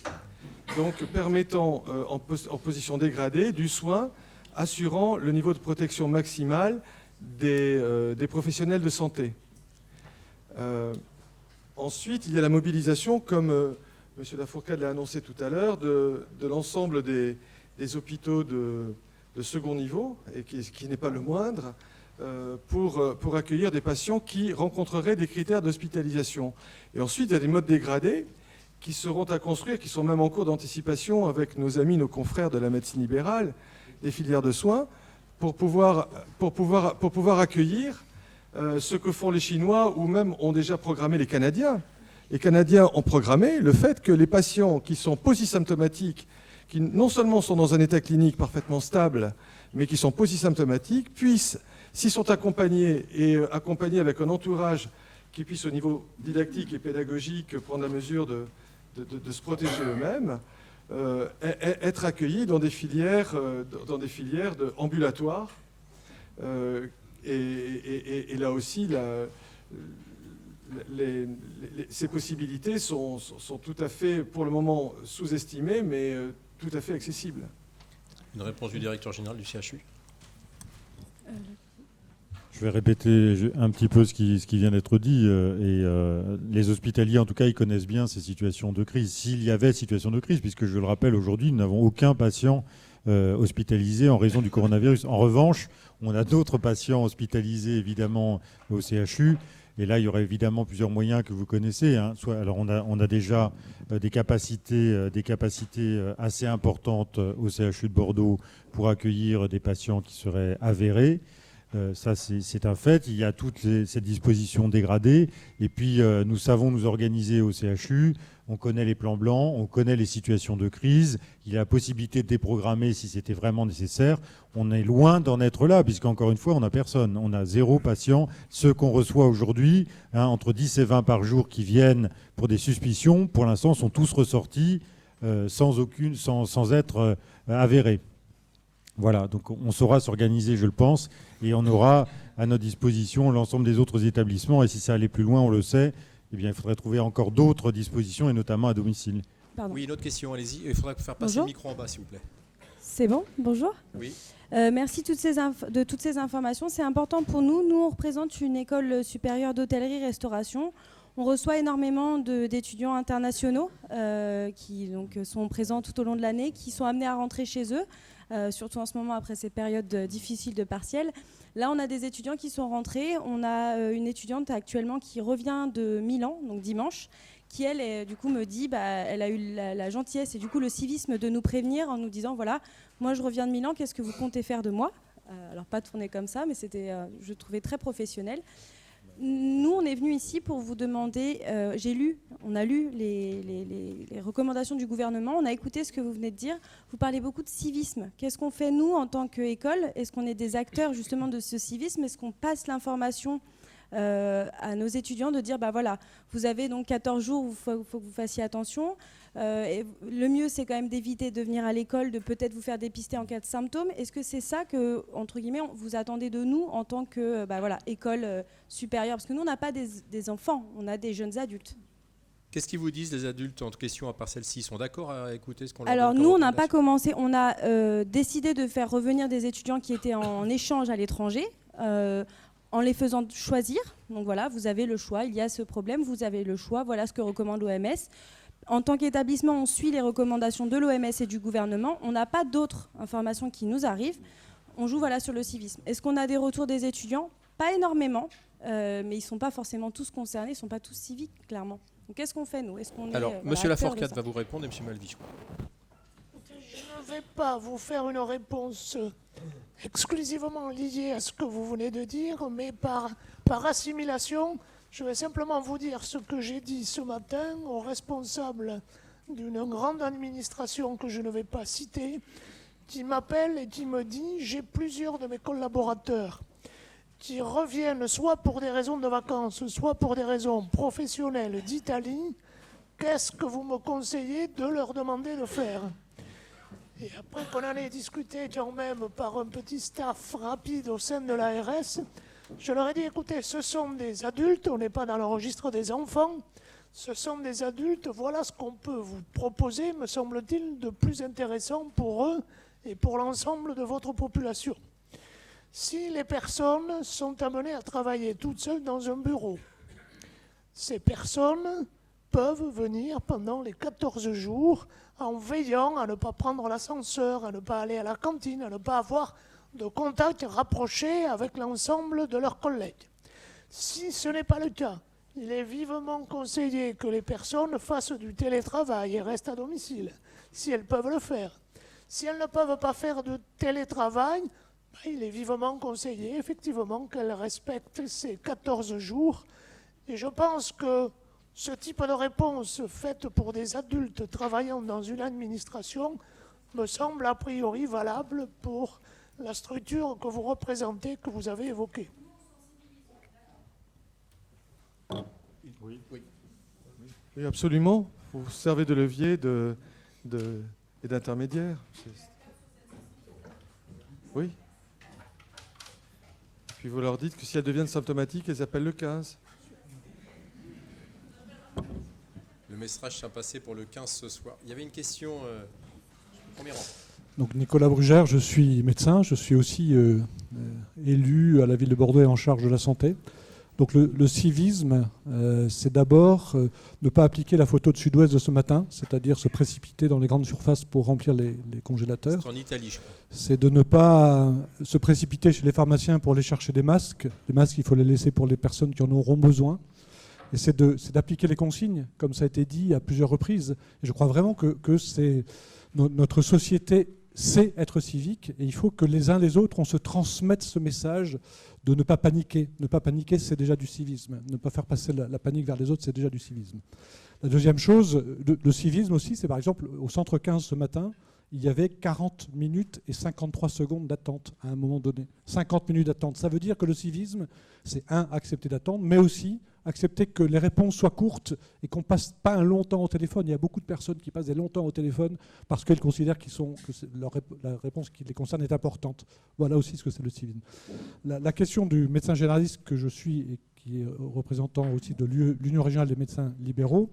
donc permettant en position dégradée du soin, assurant le niveau de protection maximale des professionnels de santé. Ensuite, il y a la mobilisation, comme M. Lafourcade l'a annoncé tout à l'heure, de l'ensemble des hôpitaux de second niveau, et qui n'est pas le moindre, pour accueillir des patients qui rencontreraient des critères d'hospitalisation. Et ensuite, il y a des modes dégradés qui seront à construire, qui sont même en cours d'anticipation avec nos amis, nos confrères de la médecine libérale, des filières de soins, pour pouvoir accueillir ce que font les Chinois ou même ont déjà programmé les Canadiens. Les Canadiens ont programmé le fait que les patients qui sont polysymptomatiques, qui non seulement sont dans un état clinique parfaitement stable, mais qui sont polysymptomatiques, puissent, s'ils sont accompagnés avec un entourage qui puisse au niveau didactique et pédagogique prendre la mesure de se protéger eux-mêmes, être accueillis dans des filières, ambulatoires. Et là aussi, ces possibilités sont tout à fait, pour le moment, sous-estimées, mais tout à fait accessibles. Une réponse du directeur général du CHU. Je vais répéter un petit peu ce qui vient d'être dit. Les hospitaliers, en tout cas, ils connaissent bien ces situations de crise. S'il y avait situation de crise, puisque je le rappelle, aujourd'hui, nous n'avons aucun patient hospitalisé en raison du coronavirus. En revanche, on a d'autres patients hospitalisés, évidemment, au CHU. Et là, il y aurait évidemment plusieurs moyens que vous connaissez. Alors, on a déjà des capacités assez importantes au CHU de Bordeaux pour accueillir des patients qui seraient avérés. Ça, c'est un fait. Il y a toutes ces dispositions dégradées. Et puis, nous savons nous organiser au CHU. On connaît les plans blancs, on connaît les situations de crise. Il y a la possibilité de déprogrammer si c'était vraiment nécessaire. On est loin d'en être là, puisqu'encore une fois, on n'a personne. On a 0 patient. Ceux qu'on reçoit aujourd'hui, entre 10 et 20 par jour qui viennent pour des suspicions, pour l'instant, sont tous ressortis sans être avérés. Voilà, donc on saura s'organiser, je le pense, et on aura à notre disposition l'ensemble des autres établissements. Et si ça allait plus loin, on le sait, eh bien, il faudrait trouver encore d'autres dispositions, et notamment à domicile. Pardon. Oui, une autre question, allez-y. Il faudra faire passer le micro en bas, s'il vous plaît. C'est bon, bonjour. Oui. Merci de toutes ces informations. C'est important pour nous. Nous, on représente une école supérieure d'hôtellerie-restauration. On reçoit énormément d'étudiants internationaux qui donc, sont présents tout au long de l'année, qui sont amenés à rentrer chez eux, surtout en ce moment après ces périodes difficiles de partiels. Là, on a des étudiants qui sont rentrés. On a une étudiante actuellement qui revient de Milan, donc dimanche, qui, elle, du coup, me dit, elle a eu la gentillesse et du coup le civisme de nous prévenir en nous disant, voilà, moi je reviens de Milan, qu'est-ce que vous comptez faire de moi ? Alors, pas tourner comme ça, mais c'était, je trouvais très professionnel. Nous, on est venus ici pour vous demander, on a lu les recommandations du gouvernement, on a écouté ce que vous venez de dire, vous parlez beaucoup de civisme. Qu'est-ce qu'on fait, nous, en tant qu'école ? Est-ce qu'on est des acteurs, justement, de ce civisme ? Est-ce qu'on passe l'information à nos étudiants de dire, voilà, vous avez donc 14 jours où il faut que vous fassiez attention. Et le mieux, c'est quand même d'éviter de venir à l'école, de peut-être vous faire dépister en cas de symptômes. Est-ce que c'est ça que, entre guillemets, vous attendez de nous en tant que école supérieure ? Parce que nous, on n'a pas des enfants, on a des jeunes adultes. Qu'est-ce qu'ils vous disent, les adultes, en question, à part celle-ci ? Ils sont d'accord à écouter ce qu'on leur dit ? Alors, nous, on n'a pas commencé. On a décidé de faire revenir des étudiants qui étaient en échange à l'étranger, en les faisant choisir. Donc voilà, vous avez le choix, il y a ce problème, vous avez le choix, voilà ce que recommande l'OMS. En tant qu'établissement, on suit les recommandations de l'OMS et du gouvernement. On n'a pas d'autres informations qui nous arrivent. On joue sur le civisme. Est-ce qu'on a des retours des étudiants ? Pas énormément, mais ils ne sont pas forcément tous concernés, ils ne sont pas tous civiques, clairement. Donc qu'est-ce qu'on fait, nous ? Alors, M. Lafourcade va vous répondre et M. Malvy, je crois. Je ne vais pas vous faire une réponse exclusivement liée à ce que vous venez de dire, mais par assimilation, je vais simplement vous dire ce que j'ai dit ce matin au responsable d'une grande administration que je ne vais pas citer, qui m'appelle et qui me dit « J'ai plusieurs de mes collaborateurs qui reviennent soit pour des raisons de vacances, soit pour des raisons professionnelles d'Italie. Qu'est-ce que vous me conseillez de leur demander de faire ?» Et après qu'on en ait discuté quand même par un petit staff rapide au sein de l'ARS, je leur ai dit, écoutez, ce sont des adultes, on n'est pas dans le registre des enfants, Ce sont des adultes, voilà ce qu'on peut vous proposer, me semble-t-il, de plus intéressant pour eux et pour l'ensemble de votre population. Si les personnes sont amenées à travailler toutes seules dans un bureau, ces personnes peuvent venir pendant les 14 jours en veillant à ne pas prendre l'ascenseur, à ne pas aller à la cantine, à ne pas avoir de contact rapproché avec l'ensemble de leurs collègues. Si ce n'est pas le cas, il est vivement conseillé que les personnes fassent du télétravail et restent à domicile, si elles peuvent le faire. Si elles ne peuvent pas faire de télétravail, il est vivement conseillé effectivement qu'elles respectent ces 14 jours. Et je pense que ce type de réponse faite pour des adultes travaillant dans une administration me semble a priori valable pour la structure que vous représentez, que vous avez évoquée. Oui, absolument. Vous servez de levier et d'intermédiaire. Oui. Puis vous leur dites que si elles deviennent symptomatiques, elles appellent le 15. Le message s'est passé pour le 15 ce soir. Il y avait une question, premier rang. Donc Nicolas Brugère, je suis médecin, je suis aussi élu à la ville de Bordeaux et en charge de la santé. Donc le civisme, c'est d'abord ne pas appliquer la photo de Sud-Ouest de ce matin, c'est-à-dire se précipiter dans les grandes surfaces pour remplir les congélateurs. C'est en Italie, je crois. C'est de ne pas se précipiter chez les pharmaciens pour aller chercher des masques. Les masques, il faut les laisser pour les personnes qui en auront besoin. Et c'est d'appliquer les consignes, comme ça a été dit à plusieurs reprises. Et je crois vraiment que c'est notre société sait être civique, et il faut que les uns les autres, on se transmette ce message de ne pas paniquer. Ne pas paniquer, c'est déjà du civisme. Ne pas faire passer la panique vers les autres, c'est déjà du civisme. La deuxième chose, le civisme aussi, c'est par exemple, au centre 15 ce matin, il y avait 40 minutes et 53 secondes d'attente à un moment donné. 50 minutes d'attente. Ça veut dire que le civisme, c'est accepter d'attendre, mais aussi accepter que les réponses soient courtes et qu'on ne passe pas un long temps au téléphone. Il y a beaucoup de personnes qui passent des longs temps au téléphone parce qu'elles considèrent que la réponse qui les concerne est importante. Voilà aussi ce que c'est le civisme. La question du médecin généraliste que je suis et qui est représentant aussi de l'Union régionale des médecins libéraux,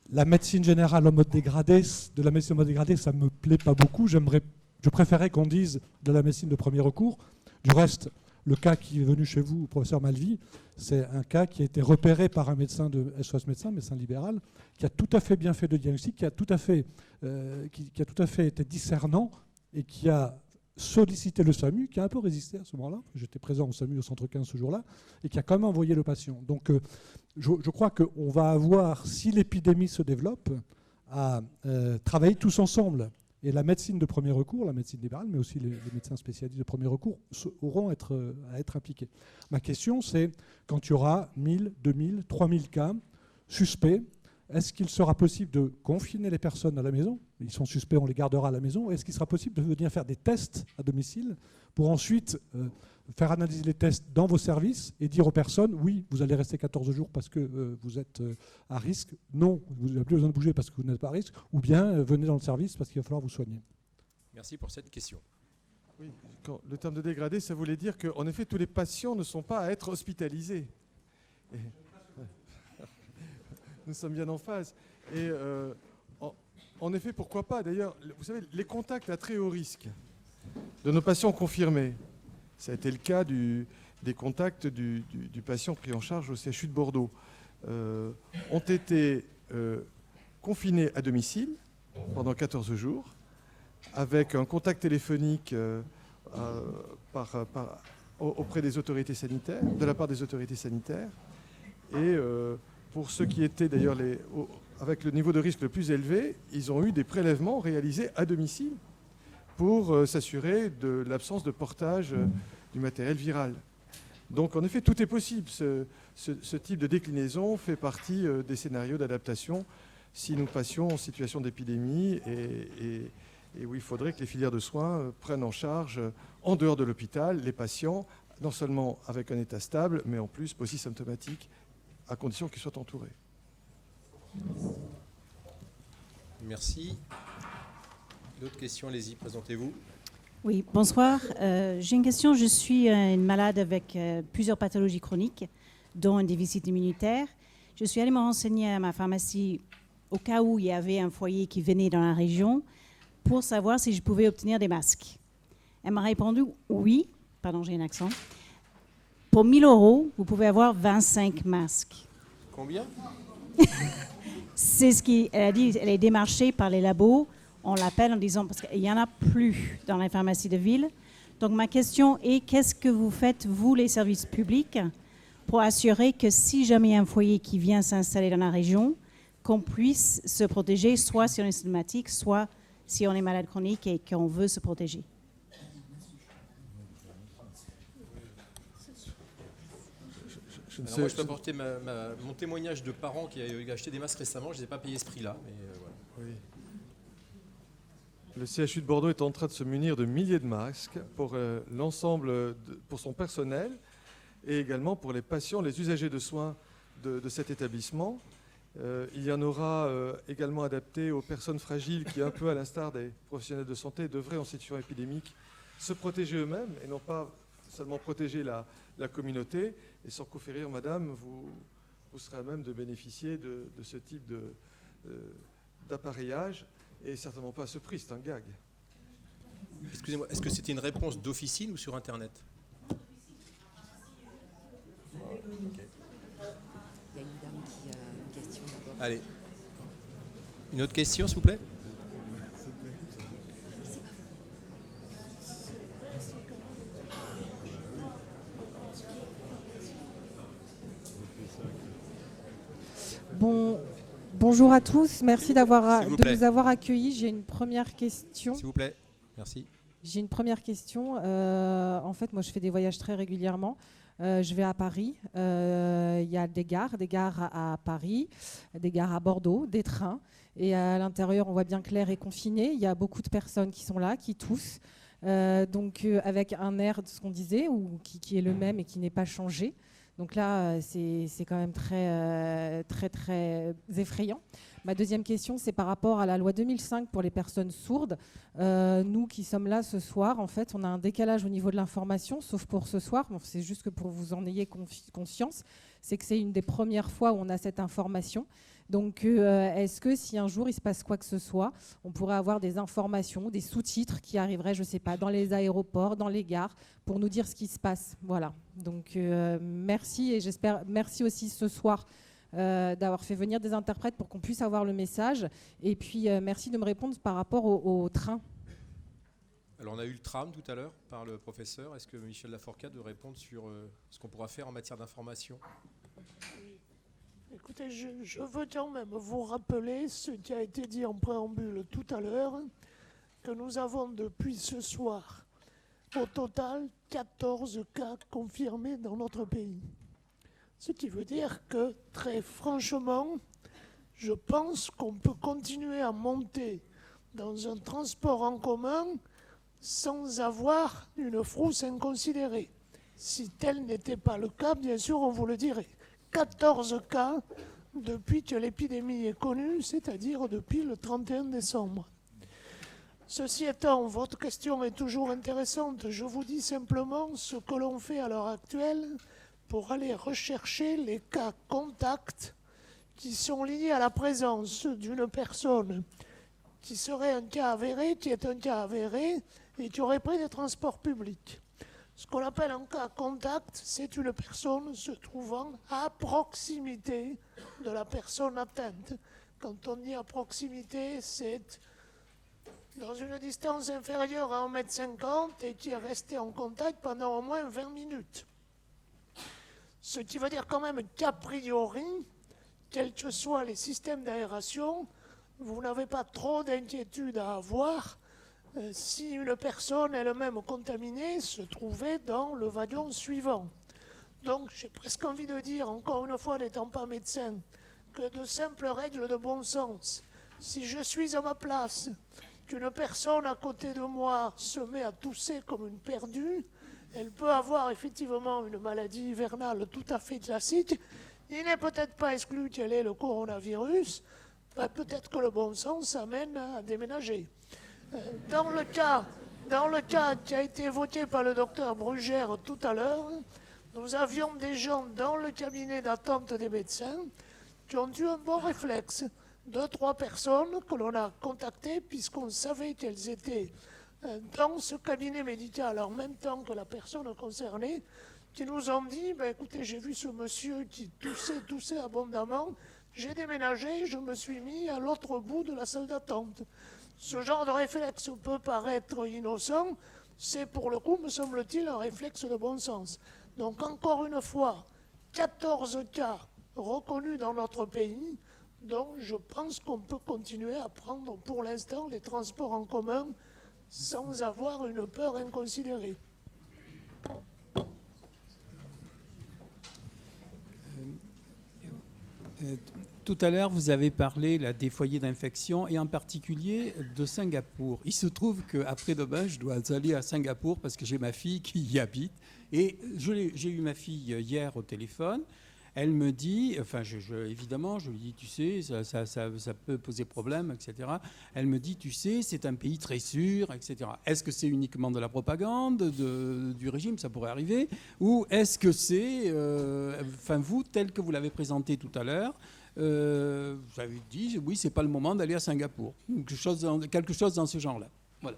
la médecine générale en mode dégradé, de la médecine en mode dégradé, ça ne me plaît pas beaucoup. Je préférais qu'on dise de la médecine de premier recours. Du reste, le cas qui est venu chez vous, professeur Malvy, c'est un cas qui a été repéré par un médecin de SOS Médecins, médecin libéral, qui a tout à fait bien fait le diagnostic, qui a tout à fait été discernant et qui a sollicité le SAMU, qui a un peu résisté à ce moment-là. J'étais présent au SAMU au centre 15 ce jour-là, et qui a quand même envoyé le patient. Donc je crois qu'on va avoir, si l'épidémie se développe, à travailler tous ensemble. Et la médecine de premier recours, la médecine libérale, mais aussi les médecins spécialistes de premier recours, auront à être impliqués. Ma question, c'est quand il y aura 1000, 2000, 3000 cas suspects, est-ce qu'il sera possible de confiner les personnes à la maison? Ils sont suspects, on les gardera à la maison. Est-ce qu'il sera possible de venir faire des tests à domicile pour ensuite faire analyser les tests dans vos services et dire aux personnes, oui, vous allez rester 14 jours parce que vous êtes à risque, non, vous n'avez plus besoin de bouger parce que vous n'êtes pas à risque, ou bien venez dans le service parce qu'il va falloir vous soigner. Merci pour cette question. Oui, le terme de dégradé, ça voulait dire qu'en effet, tous les patients ne sont pas à être hospitalisés. Et nous sommes bien en phase. Et en effet, pourquoi pas? D'ailleurs, vous savez, les contacts à très haut risque de nos patients confirmés, ça a été le cas des contacts du patient pris en charge au CHU de Bordeaux, ont été confinés à domicile pendant 14 jours, avec un contact téléphonique auprès des autorités sanitaires, de la part des autorités sanitaires. Et pour ceux qui étaient d'ailleurs avec le niveau de risque le plus élevé, ils ont eu des prélèvements réalisés à domicile pour s'assurer de l'absence de portage du matériel viral. Donc en effet, tout est possible. Ce type de déclinaison fait partie des scénarios d'adaptation si nous passions en situation d'épidémie et où il faudrait que les filières de soins prennent en charge, en dehors de l'hôpital, les patients, non seulement avec un état stable, mais en plus aussi symptomatique, à condition qu'ils soient entourés. Merci. D'autres questions, allez-y, présentez-vous. Oui, bonsoir. J'ai une question. Je suis une malade avec plusieurs pathologies chroniques, dont un déficit immunitaire. Je suis allée me renseigner à ma pharmacie au cas où il y avait un foyer qui venait dans la région pour savoir si je pouvais obtenir des masques. Elle m'a répondu oui, pardon, j'ai un accent. Pour 1 000 €, vous pouvez avoir 25 masques. Combien? C'est ce qu'elle a dit. Elle est démarchée par les labos. On l'appelle en disant parce qu'il n'y en a plus dans les pharmacies de ville. Donc ma question est, qu'est-ce que vous faites, vous, les services publics, pour assurer que si jamais il y a un foyer qui vient s'installer dans la région, qu'on puisse se protéger, soit si on est symptomatique, soit si on est malade chronique et qu'on veut se protéger? Alors moi, je peux apporter mon témoignage de parents qui a acheté des masques récemment. Je ne les ai pas payés ce prix-là. Mais voilà. Oui. Le CHU de Bordeaux est en train de se munir de milliers de masques pour l'ensemble, pour son personnel et également pour les patients, les usagers de soins de cet établissement. Il y en aura également adapté aux personnes fragiles qui, un peu à l'instar des professionnels de santé, devraient en situation épidémique se protéger eux-mêmes et non pas seulement protéger la communauté. Et sans coup férir, madame, vous serez à même de bénéficier de ce type d'appareillage et certainement pas à ce prix, c'est un gag. Excusez-moi, est-ce que c'était une réponse d'officine ou sur Internet? Il y a une dame qui a une question d'abord. Allez. Une autre question, s'il vous plaît? Bonjour à tous, merci de nous avoir accueillis. J'ai une première question. S'il vous plaît, merci. J'ai une première question. En fait, moi, je fais des voyages très régulièrement. Je vais à Paris. Il y a des gares à Paris, des gares à Bordeaux, des trains. Et à l'intérieur, on voit bien que l'air est confiné. Il y a beaucoup de personnes qui sont là, qui toussent. Donc, avec un air de ce qu'on disait, ou qui est le même et qui n'est pas changé. Donc là, c'est quand même très effrayant. Ma deuxième question, c'est par rapport à la loi 2005 pour les personnes sourdes. Nous qui sommes là ce soir, en fait, on a un décalage au niveau de l'information, sauf pour ce soir. Bon, c'est juste que pour vous en ayez conscience, c'est que c'est une des premières fois où on a cette information. Donc, est-ce que si un jour il se passe quoi que ce soit, on pourrait avoir des informations, des sous-titres qui arriveraient, je ne sais pas, dans les aéroports, dans les gares, pour nous dire ce qui se passe? Voilà. Donc, merci et merci aussi ce soir d'avoir fait venir des interprètes pour qu'on puisse avoir le message. Et puis, merci de me répondre par rapport au train. Alors, on a eu le tram tout à l'heure par le professeur. Est-ce que Michel Laforcade veut répondre sur ce qu'on pourra faire en matière d'information? Écoutez, je veux quand même vous rappeler ce qui a été dit en préambule tout à l'heure, que nous avons depuis ce soir au total 14 cas confirmés dans notre pays. Ce qui veut dire que, très franchement, je pense qu'on peut continuer à monter dans un transport en commun sans avoir une frousse inconsidérée. Si tel n'était pas le cas, bien sûr, on vous le dirait. 14 cas depuis que l'épidémie est connue, c'est-à-dire depuis le 31 décembre. Ceci étant, votre question est toujours intéressante. Je vous dis simplement ce que l'on fait à l'heure actuelle pour aller rechercher les cas contacts qui sont liés à la présence d'une personne qui serait un cas avéré, qui est un cas avéré et qui aurait pris des transports publics. Ce qu'on appelle un cas contact, c'est une personne se trouvant à proximité de la personne atteinte. Quand on dit à proximité, c'est dans une distance inférieure à 1,50 m et qui est resté en contact pendant au moins 20 minutes. Ce qui veut dire quand même qu'a priori, quels que soient les systèmes d'aération, vous n'avez pas trop d'inquiétude à avoir si une personne elle-même contaminée se trouvait dans le wagon suivant. Donc j'ai presque envie de dire, encore une fois n'étant pas médecin, que de simples règles de bon sens. Si je suis à ma place, qu'une personne à côté de moi se met à tousser comme une perdue, elle peut avoir effectivement une maladie hivernale tout à fait classique. Il n'est peut-être pas exclu qu'elle ait le coronavirus, peut-être que le bon sens amène à déménager. Dans le cas qui a été évoqué par le docteur Brugère tout à l'heure, nous avions des gens dans le cabinet d'attente des médecins qui ont eu un bon réflexe. 2-3 personnes que l'on a contactées puisqu'on savait qu'elles étaient dans ce cabinet médical en même temps que la personne concernée, qui nous ont dit, écoutez, j'ai vu ce monsieur qui toussait abondamment, j'ai déménagé, je me suis mis à l'autre bout de la salle d'attente. Ce genre de réflexe peut paraître innocent, c'est pour le coup, me semble-t-il, un réflexe de bon sens. Donc encore une fois, 14 cas reconnus dans notre pays, donc je pense qu'on peut continuer à prendre pour l'instant les transports en commun sans avoir une peur inconsidérée. Tout à l'heure, vous avez parlé là, des foyers d'infection et en particulier de Singapour. Il se trouve qu'après demain, je dois aller à Singapour parce que j'ai ma fille qui y habite. Et j'ai eu ma fille hier au téléphone. Elle me dit, enfin, évidemment, je lui dis, tu sais, ça peut poser problème, etc. Elle me dit, tu sais, c'est un pays très sûr, etc. Est-ce que c'est uniquement de la propagande du régime, ça pourrait arriver, ou est-ce que c'est, enfin, vous, tel que vous l'avez présenté tout à l'heure, vous avez dit, oui, c'est pas le moment d'aller à Singapour. Quelque chose dans ce genre-là. Voilà.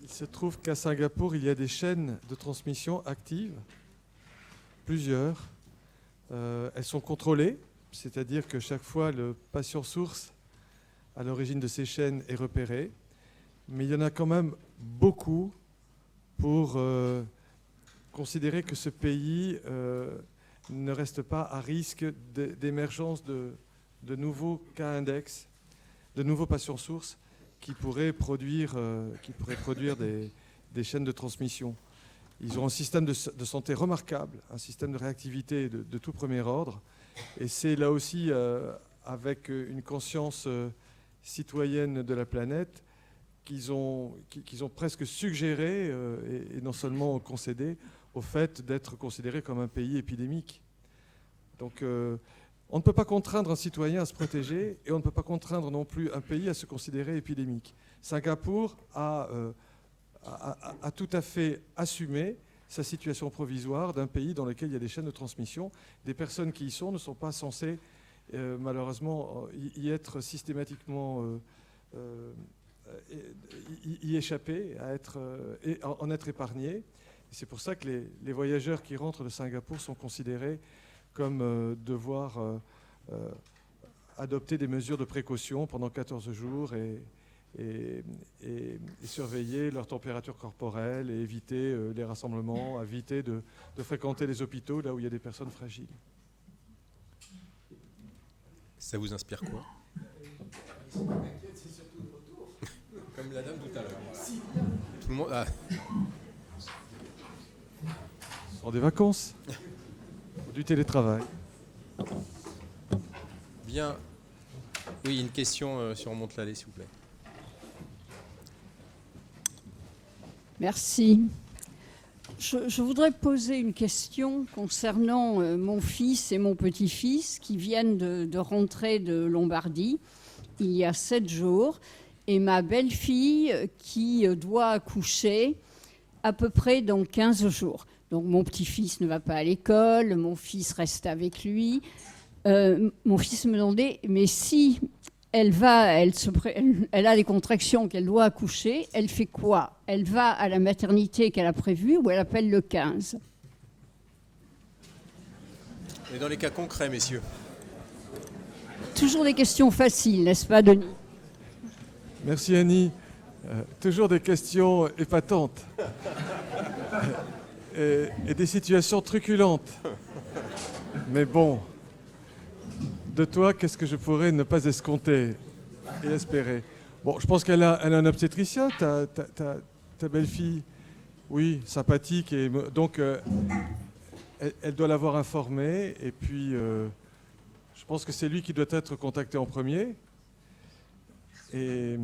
Il se trouve qu'à Singapour, il y a des chaînes de transmission actives. Plusieurs. Elles sont contrôlées, c'est-à-dire que chaque fois, le patient source à l'origine de ces chaînes est repéré. Mais il y en a quand même beaucoup pour considérer que ce pays ne reste pas à risque d'émergence de nouveaux cas index, de nouveaux patients sources qui pourraient produire des chaînes de transmission. Ils ont un système de santé remarquable, un système de réactivité de tout premier ordre. Et c'est là aussi, avec une conscience citoyenne de la planète, qu'ils ont presque suggéré, et non seulement concédé, au fait d'être considéré comme un pays épidémique. Donc on ne peut pas contraindre un citoyen à se protéger, et on ne peut pas contraindre non plus un pays à se considérer épidémique. Singapour a tout à fait assumé sa situation provisoire d'un pays dans lequel il y a des chaînes de transmission. Des personnes qui y sont ne sont pas censées, malheureusement, y être systématiquement, y échapper, en être épargnées. C'est pour ça que les voyageurs qui rentrent de Singapour sont considérés comme devoir adopter des mesures de précaution pendant 14 jours et surveiller leur température corporelle et éviter les rassemblements, éviter de fréquenter les hôpitaux là où il y a des personnes fragiles. Ça vous inspire quoi? Comme la dame tout à l'heure. Tout le monde. Ah. Dans des vacances ou du télétravail. Bien. Oui, une question sur Monte-l'Allée, s'il vous plaît. Merci. Je voudrais poser une question concernant mon fils et mon petit-fils qui viennent de rentrer de Lombardie il y a 7 jours et ma belle-fille qui doit accoucher à peu près dans 15 jours. Donc mon petit-fils ne va pas à l'école, mon fils reste avec lui. Mon fils me demandait, mais si elle a des contractions, qu'elle doit accoucher, elle fait quoi? Elle va à la maternité qu'elle a prévue ou elle appelle le 15? Et dans les cas concrets, messieurs. Toujours des questions faciles, n'est-ce pas, Denis? Merci, Annie. Toujours des questions épatantes. Et des situations truculentes. Mais bon, de toi, qu'est-ce que je pourrais ne pas escompter et espérer? Bon, je pense qu'elle a un obstétricien, ta belle-fille. Oui, sympathique. Et donc, elle doit l'avoir informé. Et puis, je pense que c'est lui qui doit être contacté en premier. Et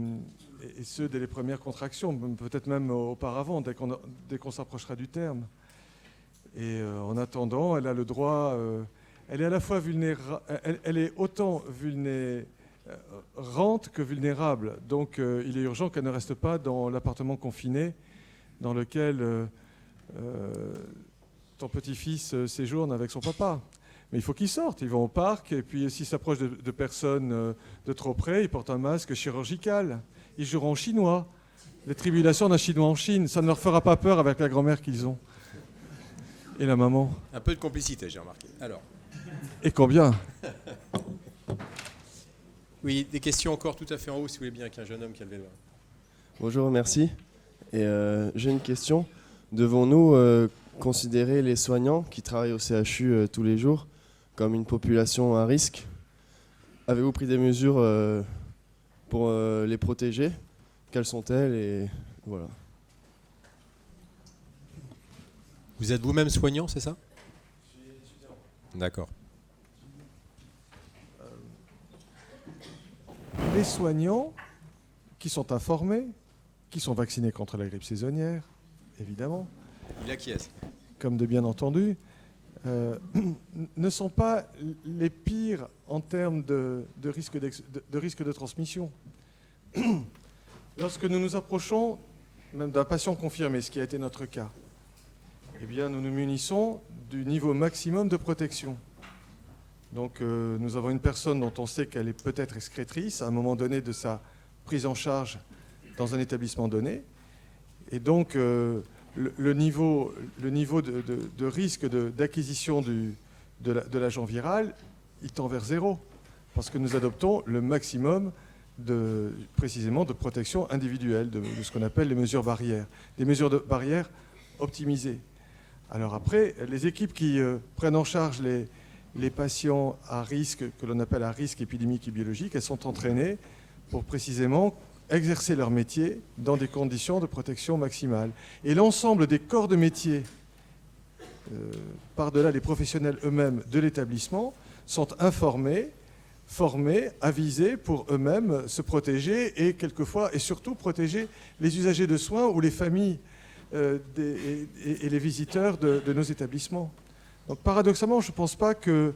ce, dès les premières contractions, peut-être même auparavant, dès qu'on s'approchera du terme. Et en attendant, elle a le droit... elle est à la fois vulnérable, elle est autant vulnérante que vulnérable. Donc il est urgent qu'elle ne reste pas dans l'appartement confiné dans lequel ton petit-fils séjourne avec son papa. Mais il faut qu'ils sortent, ils vont au parc, et puis s'ils s'approchent de personnes de trop près, ils portent un masque chirurgical. Ils joueront en chinois. Les tribulations d'un Chinois en Chine, ça ne leur fera pas peur avec la grand-mère qu'ils ont. Et la maman. Un peu de complicité, j'ai remarqué. Alors. Et combien? Oui, des questions encore tout à fait en haut, si vous voulez bien, avec un jeune homme qui a levé le doigt. Bonjour, merci. Et j'ai une question. Devons-nous considérer les soignants qui travaillent au CHU tous les jours comme une population à risque? Avez-vous pris des mesures pour les protéger? Quelles sont-elles? Et voilà. Vous êtes vous-même soignant, c'est ça? Je suis étudiant. D'accord. Les soignants qui sont informés, qui sont vaccinés contre la grippe saisonnière, évidemment. Il acquiesce. Comme de bien entendu, ne sont pas les pires en termes de risque de transmission. Lorsque nous nous approchons même d'un patient confirmé, ce qui a été notre cas, eh bien, nous nous munissons du niveau maximum de protection. Donc nous avons une personne dont on sait qu'elle est peut-être excrétrice à un moment donné de sa prise en charge dans un établissement donné. Et donc le niveau de risque d'acquisition de l'agent viral, il tend vers 0, parce que nous adoptons le maximum précisément de protection individuelle, de ce qu'on appelle les mesures barrières, des mesures de barrières optimisées. Alors après, les équipes qui prennent en charge les patients à risque, que l'on appelle à risque épidémique et biologique, elles sont entraînées pour précisément exercer leur métier dans des conditions de protection maximale. Et l'ensemble des corps de métier, par-delà les professionnels eux-mêmes de l'établissement, sont informés, formés, avisés pour eux-mêmes se protéger et quelquefois et surtout protéger les usagers de soins ou les familles et les visiteurs de nos établissements. Donc paradoxalement, je ne pense pas que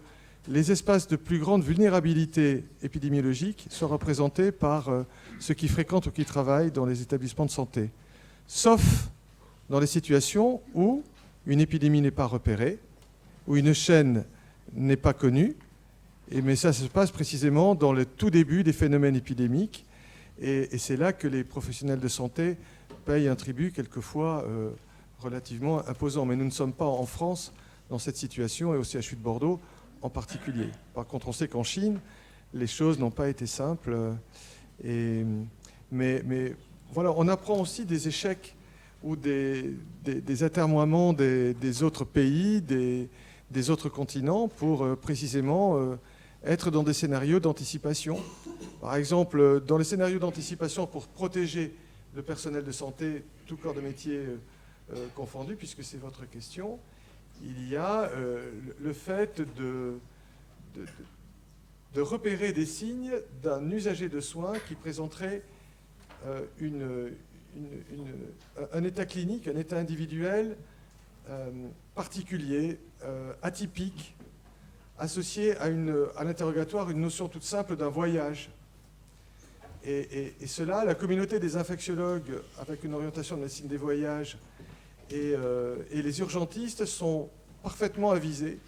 les espaces de plus grande vulnérabilité épidémiologique soient représentés par ceux qui fréquentent ou qui travaillent dans les établissements de santé, sauf dans les situations où une épidémie n'est pas repérée, où une chaîne n'est pas connue, mais ça se passe précisément dans le tout début des phénomènes épidémiques, et c'est là que les professionnels de santé payent un tribut quelquefois relativement imposant. Mais nous ne sommes pas en France dans cette situation, et au CHU de Bordeaux en particulier. Par contre, on sait qu'en Chine, les choses n'ont pas été simples. Mais voilà, on apprend aussi des échecs ou des atermoiements des autres pays, des autres continents, pour précisément être dans des scénarios d'anticipation. Par exemple, dans les scénarios d'anticipation pour protéger le personnel de santé, tout corps de métier confondu, puisque c'est votre question, il y a le fait de repérer des signes d'un usager de soins qui présenterait un état clinique, un état individuel particulier, atypique, associé à l'interrogatoire une notion toute simple d'un voyage. Et cela, la communauté des infectiologues, avec une orientation de médecine des voyages, et les urgentistes sont parfaitement avisés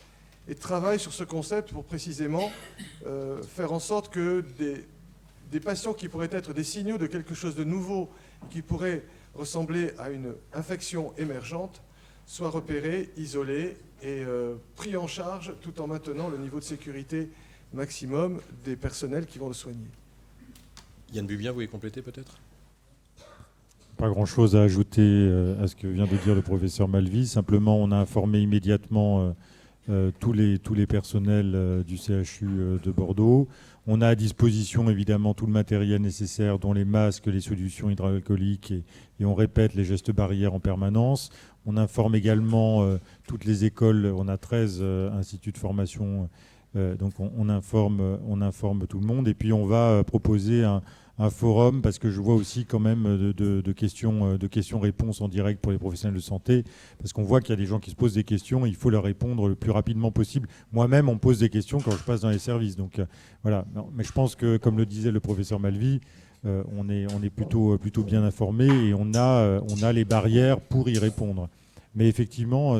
et travaillent sur ce concept pour précisément faire en sorte que des patients qui pourraient être des signaux de quelque chose de nouveau, qui pourrait ressembler à une infection émergente, soient repérés, isolés et pris en charge tout en maintenant le niveau de sécurité maximum des personnels qui vont le soigner. Yann Bubien, vous voulez compléter peut-être? Pas grand-chose à ajouter à ce que vient de dire le professeur Malvy. Simplement, on a informé immédiatement tous les personnels du CHU de Bordeaux. On a à disposition évidemment tout le matériel nécessaire, dont les masques, les solutions hydroalcooliques, et on répète les gestes barrières en permanence. On informe également toutes les écoles. On a 13 instituts de formation, donc on informe tout le monde. Et puis on va proposer un forum, parce que je vois aussi quand même de questions-réponses en direct pour les professionnels de santé, parce qu'on voit qu'il y a des gens qui se posent des questions et il faut leur répondre le plus rapidement possible. Moi-même, on me pose des questions quand je passe dans les services. Donc voilà. Non, mais je pense que, comme le disait le professeur Malvy, on est plutôt bien informé et on a les barrières pour y répondre. Mais effectivement,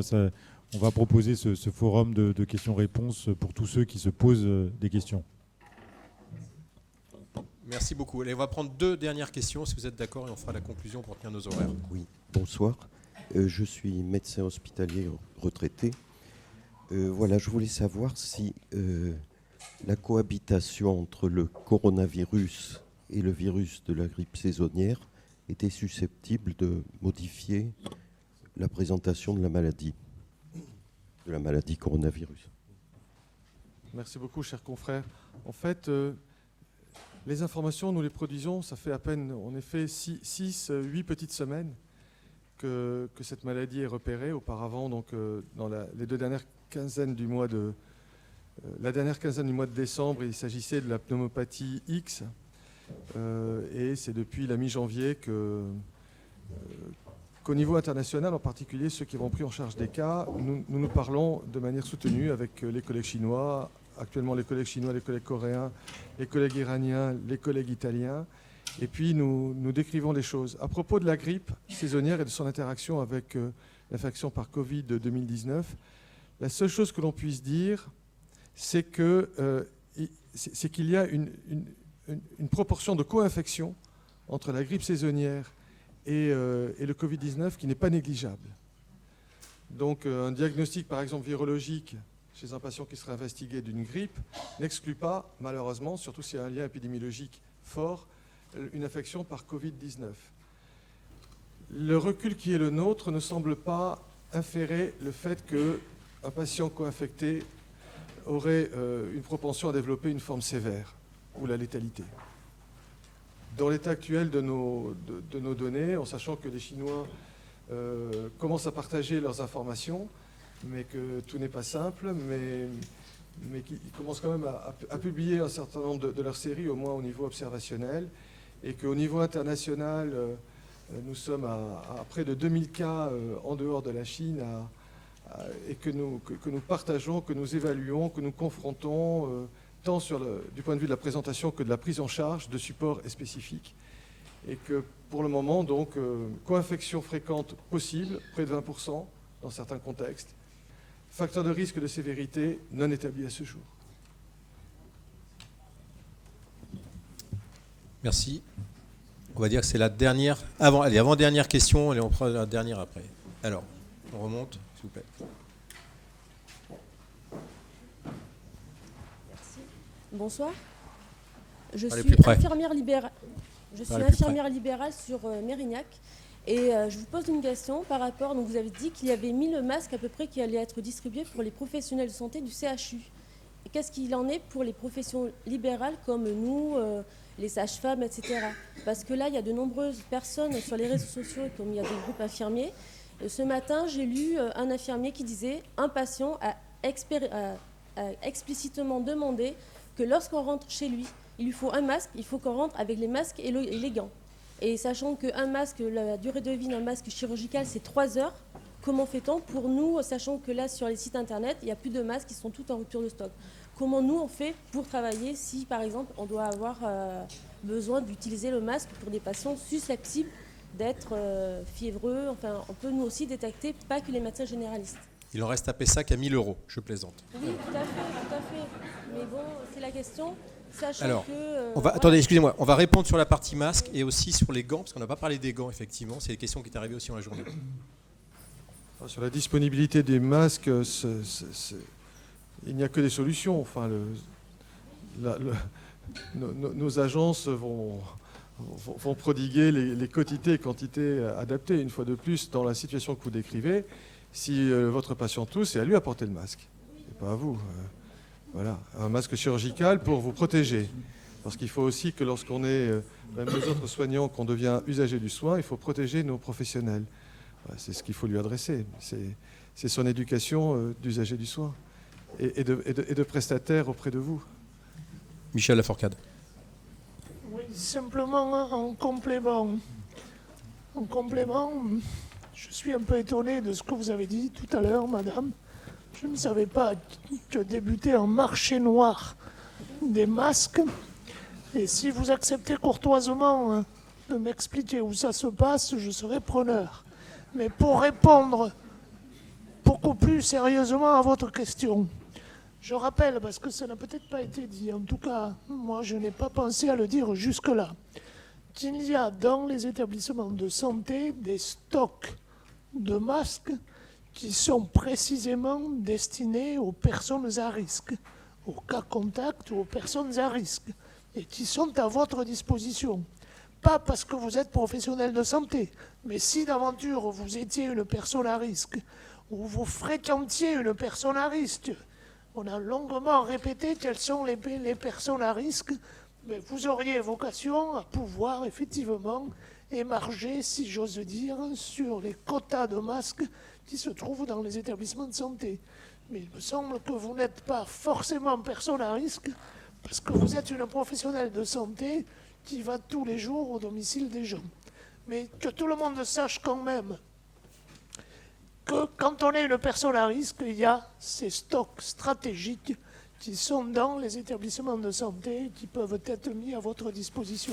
on va proposer ce forum de questions-réponses pour tous ceux qui se posent des questions. Merci beaucoup. Allez, on va prendre 2 dernières questions, si vous êtes d'accord, et on fera la conclusion pour tenir nos horaires. Oui, bonsoir. Je suis médecin hospitalier retraité. Voilà, je voulais savoir si la cohabitation entre le coronavirus et le virus de la grippe saisonnière était susceptible de modifier la présentation de la maladie coronavirus. Merci beaucoup, cher confrère. En fait, les informations, nous les produisons, ça fait à peine, en effet, 6-8 petites semaines que cette maladie est repérée. Auparavant, donc, dans les 2 dernières quinzaines du mois de... la dernière quinzaine du mois de décembre, il s'agissait de la pneumopathie X. Et c'est depuis la mi-janvier qu'au niveau international, en particulier ceux qui ont pris en charge des cas, nous parlons de manière soutenue avec les collègues chinois, actuellement les collègues chinois, les collègues coréens, les collègues iraniens, les collègues italiens. Et puis nous décrivons les choses. À propos de la grippe saisonnière et de son interaction avec l'infection par Covid de 2019, la seule chose que l'on puisse dire, c'est qu'il y a une proportion de co-infection entre la grippe saisonnière et le Covid-19 qui n'est pas négligeable. Donc un diagnostic, par exemple, virologique chez un patient qui serait investigué d'une grippe n'exclut pas, malheureusement, surtout s'il y a un lien épidémiologique fort, une infection par Covid-19. Le recul qui est le nôtre ne semble pas inférer le fait qu'un patient co-infecté aurait une propension à développer une forme sévère ou la létalité. Dans l'état actuel de nos données, en sachant que les Chinois commencent à partager leurs informations, mais que tout n'est pas simple, mais qu'ils commencent quand même à publier un certain nombre de leurs séries, au moins au niveau observationnel, et qu'au niveau international, nous sommes à près de 2000 cas en dehors de la Chine, et que nous partageons, que nous évaluons, que nous confrontons, tant du point de vue de la présentation que de la prise en charge de supports spécifiques. Et que pour le moment, donc, co-infection fréquente possible, près de 20% dans certains contextes. Facteur de risque de sévérité non établi à ce jour. Merci. On va dire que c'est la dernière... avant-dernière question, allez, on prend la dernière après. Alors, on remonte, s'il vous plaît. Merci. Bonsoir. Je Allez, suis plus près. infirmière libérale. Je suis Allez, plus infirmière libérale sur Mérignac. Et je vous pose une question par rapport, donc vous avez dit qu'il y avait 1000 masques à peu près qui allaient être distribués pour les professionnels de santé du CHU. Et qu'est-ce qu'il en est pour les professions libérales comme nous, les sages-femmes, etc. Parce que là, il y a de nombreuses personnes sur les réseaux sociaux, comme il y a des groupes infirmiers. Ce matin, j'ai lu un infirmier qui disait « Un patient a explicitement demandé que lorsqu'on rentre chez lui, il lui faut un masque, il faut qu'on rentre avec les masques et les gants. » Et sachant qu'un masque, la durée de vie d'un masque chirurgical, c'est 3 heures, comment fait-on pour nous, sachant que là, sur les sites internet, il n'y a plus de masques, ils sont tous en rupture de stock. Comment nous, on fait pour travailler si, par exemple, on doit avoir besoin d'utiliser le masque pour des patients susceptibles d'être fiévreux. Enfin, on peut nous aussi détecter, pas que les médecins généralistes. Il en reste à Pessac à 1000 €, je plaisante. Oui, tout à fait. Mais bon, c'est la question. Alors, attendez, excusez-moi, on va répondre sur la partie masque et aussi sur les gants, parce qu'on n'a pas parlé des gants, effectivement. C'est des questions qui est arrivée aussi dans la journée. Sur la disponibilité des masques, il n'y a que des solutions. Enfin, nos agences vont prodiguer les quantités et quantités adaptées. Une fois de plus, dans la situation que vous décrivez, si votre patient tousse, c'est à lui à porter le masque, et pas à vous. Voilà, un masque chirurgical pour vous protéger. Parce qu'il faut aussi que lorsqu'on est, même les autres soignants, qu'on devient usager du soin, il faut protéger nos professionnels. Voilà, c'est ce qu'il faut lui adresser. C'est son éducation d'usager du soin et de prestataire auprès de vous. Michel Laforcade. Oui, simplement en complément. En complément, je suis un peu étonné de ce que vous avez dit tout à l'heure, madame. Je ne savais pas que débutait un marché noir des masques. Et si vous acceptez courtoisement de m'expliquer où ça se passe, je serai preneur. Mais pour répondre, pour beaucoup plus sérieusement à votre question. Je rappelle, parce que ça n'a peut-être pas été dit, en tout cas, moi je n'ai pas pensé à le dire jusque-là, qu'il y a dans les établissements de santé des stocks de masques qui sont précisément destinés aux personnes à risque, aux cas contacts ou aux personnes à risque, et qui sont à votre disposition. Pas parce que vous êtes professionnel de santé, mais si d'aventure vous étiez une personne à risque, ou vous fréquentiez une personne à risque, on a longuement répété quelles sont les personnes à risque, mais vous auriez vocation à pouvoir effectivement émarger, si j'ose dire, sur les quotas de masques qui se trouvent dans les établissements de santé. Mais il me semble que vous n'êtes pas forcément personne à risque, parce que vous êtes une professionnelle de santé qui va tous les jours au domicile des gens. Mais que tout le monde sache quand même que quand on est une personne à risque, il y a ces stocks stratégiques qui sont dans les établissements de santé qui peuvent être mis à votre disposition.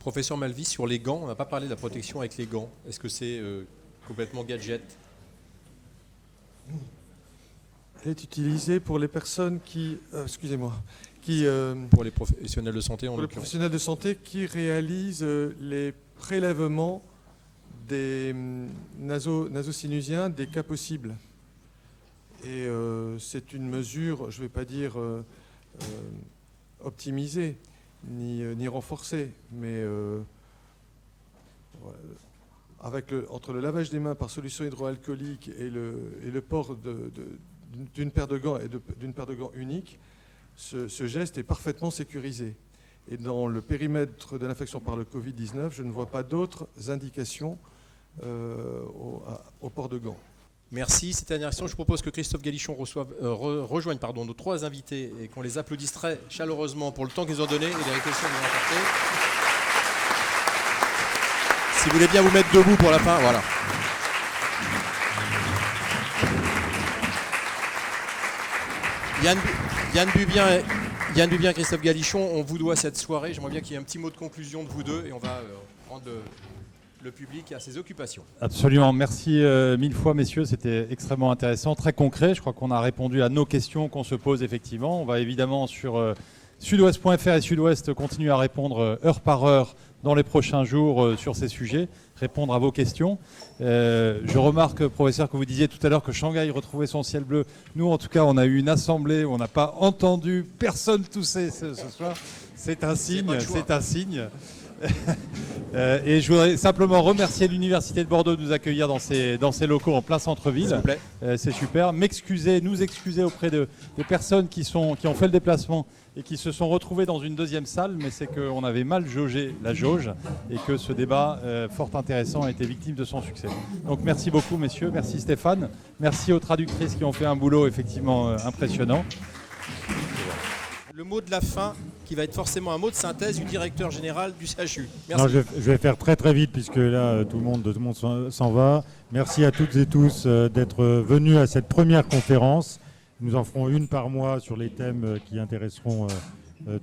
Professeur Malvy, sur les gants, on n'a pas parlé de la protection avec les gants. Est-ce que c'est complètement gadget? Elle est utilisée pour les personnes qui... pour les professionnels de santé, en pour les l'occurrence. professionnels de santé qui réalisent les prélèvements des nasosinusiens des cas possibles. Et c'est une mesure, je ne vais pas dire optimisée ni renforcée, mais entre le lavage des mains par solution hydroalcoolique et le port d'une paire de gants et d'une paire de gants unique, ce geste est parfaitement sécurisé. Et dans le périmètre de l'infection par le Covid-19, je ne vois pas d'autres indications au port de gants. Merci. Cette dernière question, je propose que Christophe Galichon rejoigne nos trois invités et qu'on les applaudisse très chaleureusement pour le temps qu'ils ont donné et les questions qu'ils ont apportées. Si vous voulez bien vous mettre debout pour la fin, voilà. Yann Bubien, Christophe Galichon, on vous doit cette soirée. J'aimerais bien qu'il y ait un petit mot de conclusion de vous deux et on va rendre le public à ses occupations. Absolument. Merci mille fois, messieurs. C'était extrêmement intéressant, très concret. Je crois qu'on a répondu à nos questions qu'on se pose effectivement. On va évidemment sur sudouest.fr et Sud-Ouest continuer à répondre heure par heure dans les prochains jours sur ces sujets, répondre à vos questions. Je remarque, professeur, que vous disiez tout à l'heure que Shanghai retrouvait son ciel bleu. Nous, en tout cas, on a eu une assemblée où on n'a pas entendu personne tousser ce soir. C'est un signe, c'est un signe. Et je voudrais simplement remercier l'Université de Bordeaux de nous accueillir dans ses locaux en plein centre-ville. S'il vous plaît. C'est super. Nous excuser auprès des personnes qui ont fait le déplacement et qui se sont retrouvées dans une deuxième salle, mais c'est qu'on avait mal jaugé la jauge et que ce débat fort intéressant a été victime de son succès. Donc merci beaucoup, messieurs. Merci Stéphane. Merci aux traductrices qui ont fait un boulot effectivement impressionnant. Le mot de la fin, qui va être forcément un mot de synthèse du directeur général du CHU. Merci. Non, je vais faire très très vite puisque là tout le monde s'en va. Merci à toutes et tous d'être venus à cette première conférence. Nous en ferons une par mois sur les thèmes qui intéresseront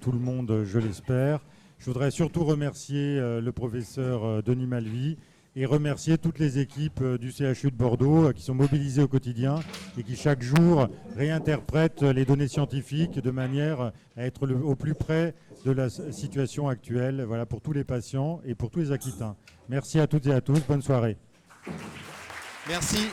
tout le monde, je l'espère. Je voudrais surtout remercier le professeur Denis Malvy et remercier toutes les équipes du CHU de Bordeaux qui sont mobilisées au quotidien et qui chaque jour réinterprètent les données scientifiques de manière à être au plus près de la situation actuelle, voilà, pour tous les patients et pour tous les Aquitains. Merci à toutes et à tous, bonne soirée. Merci.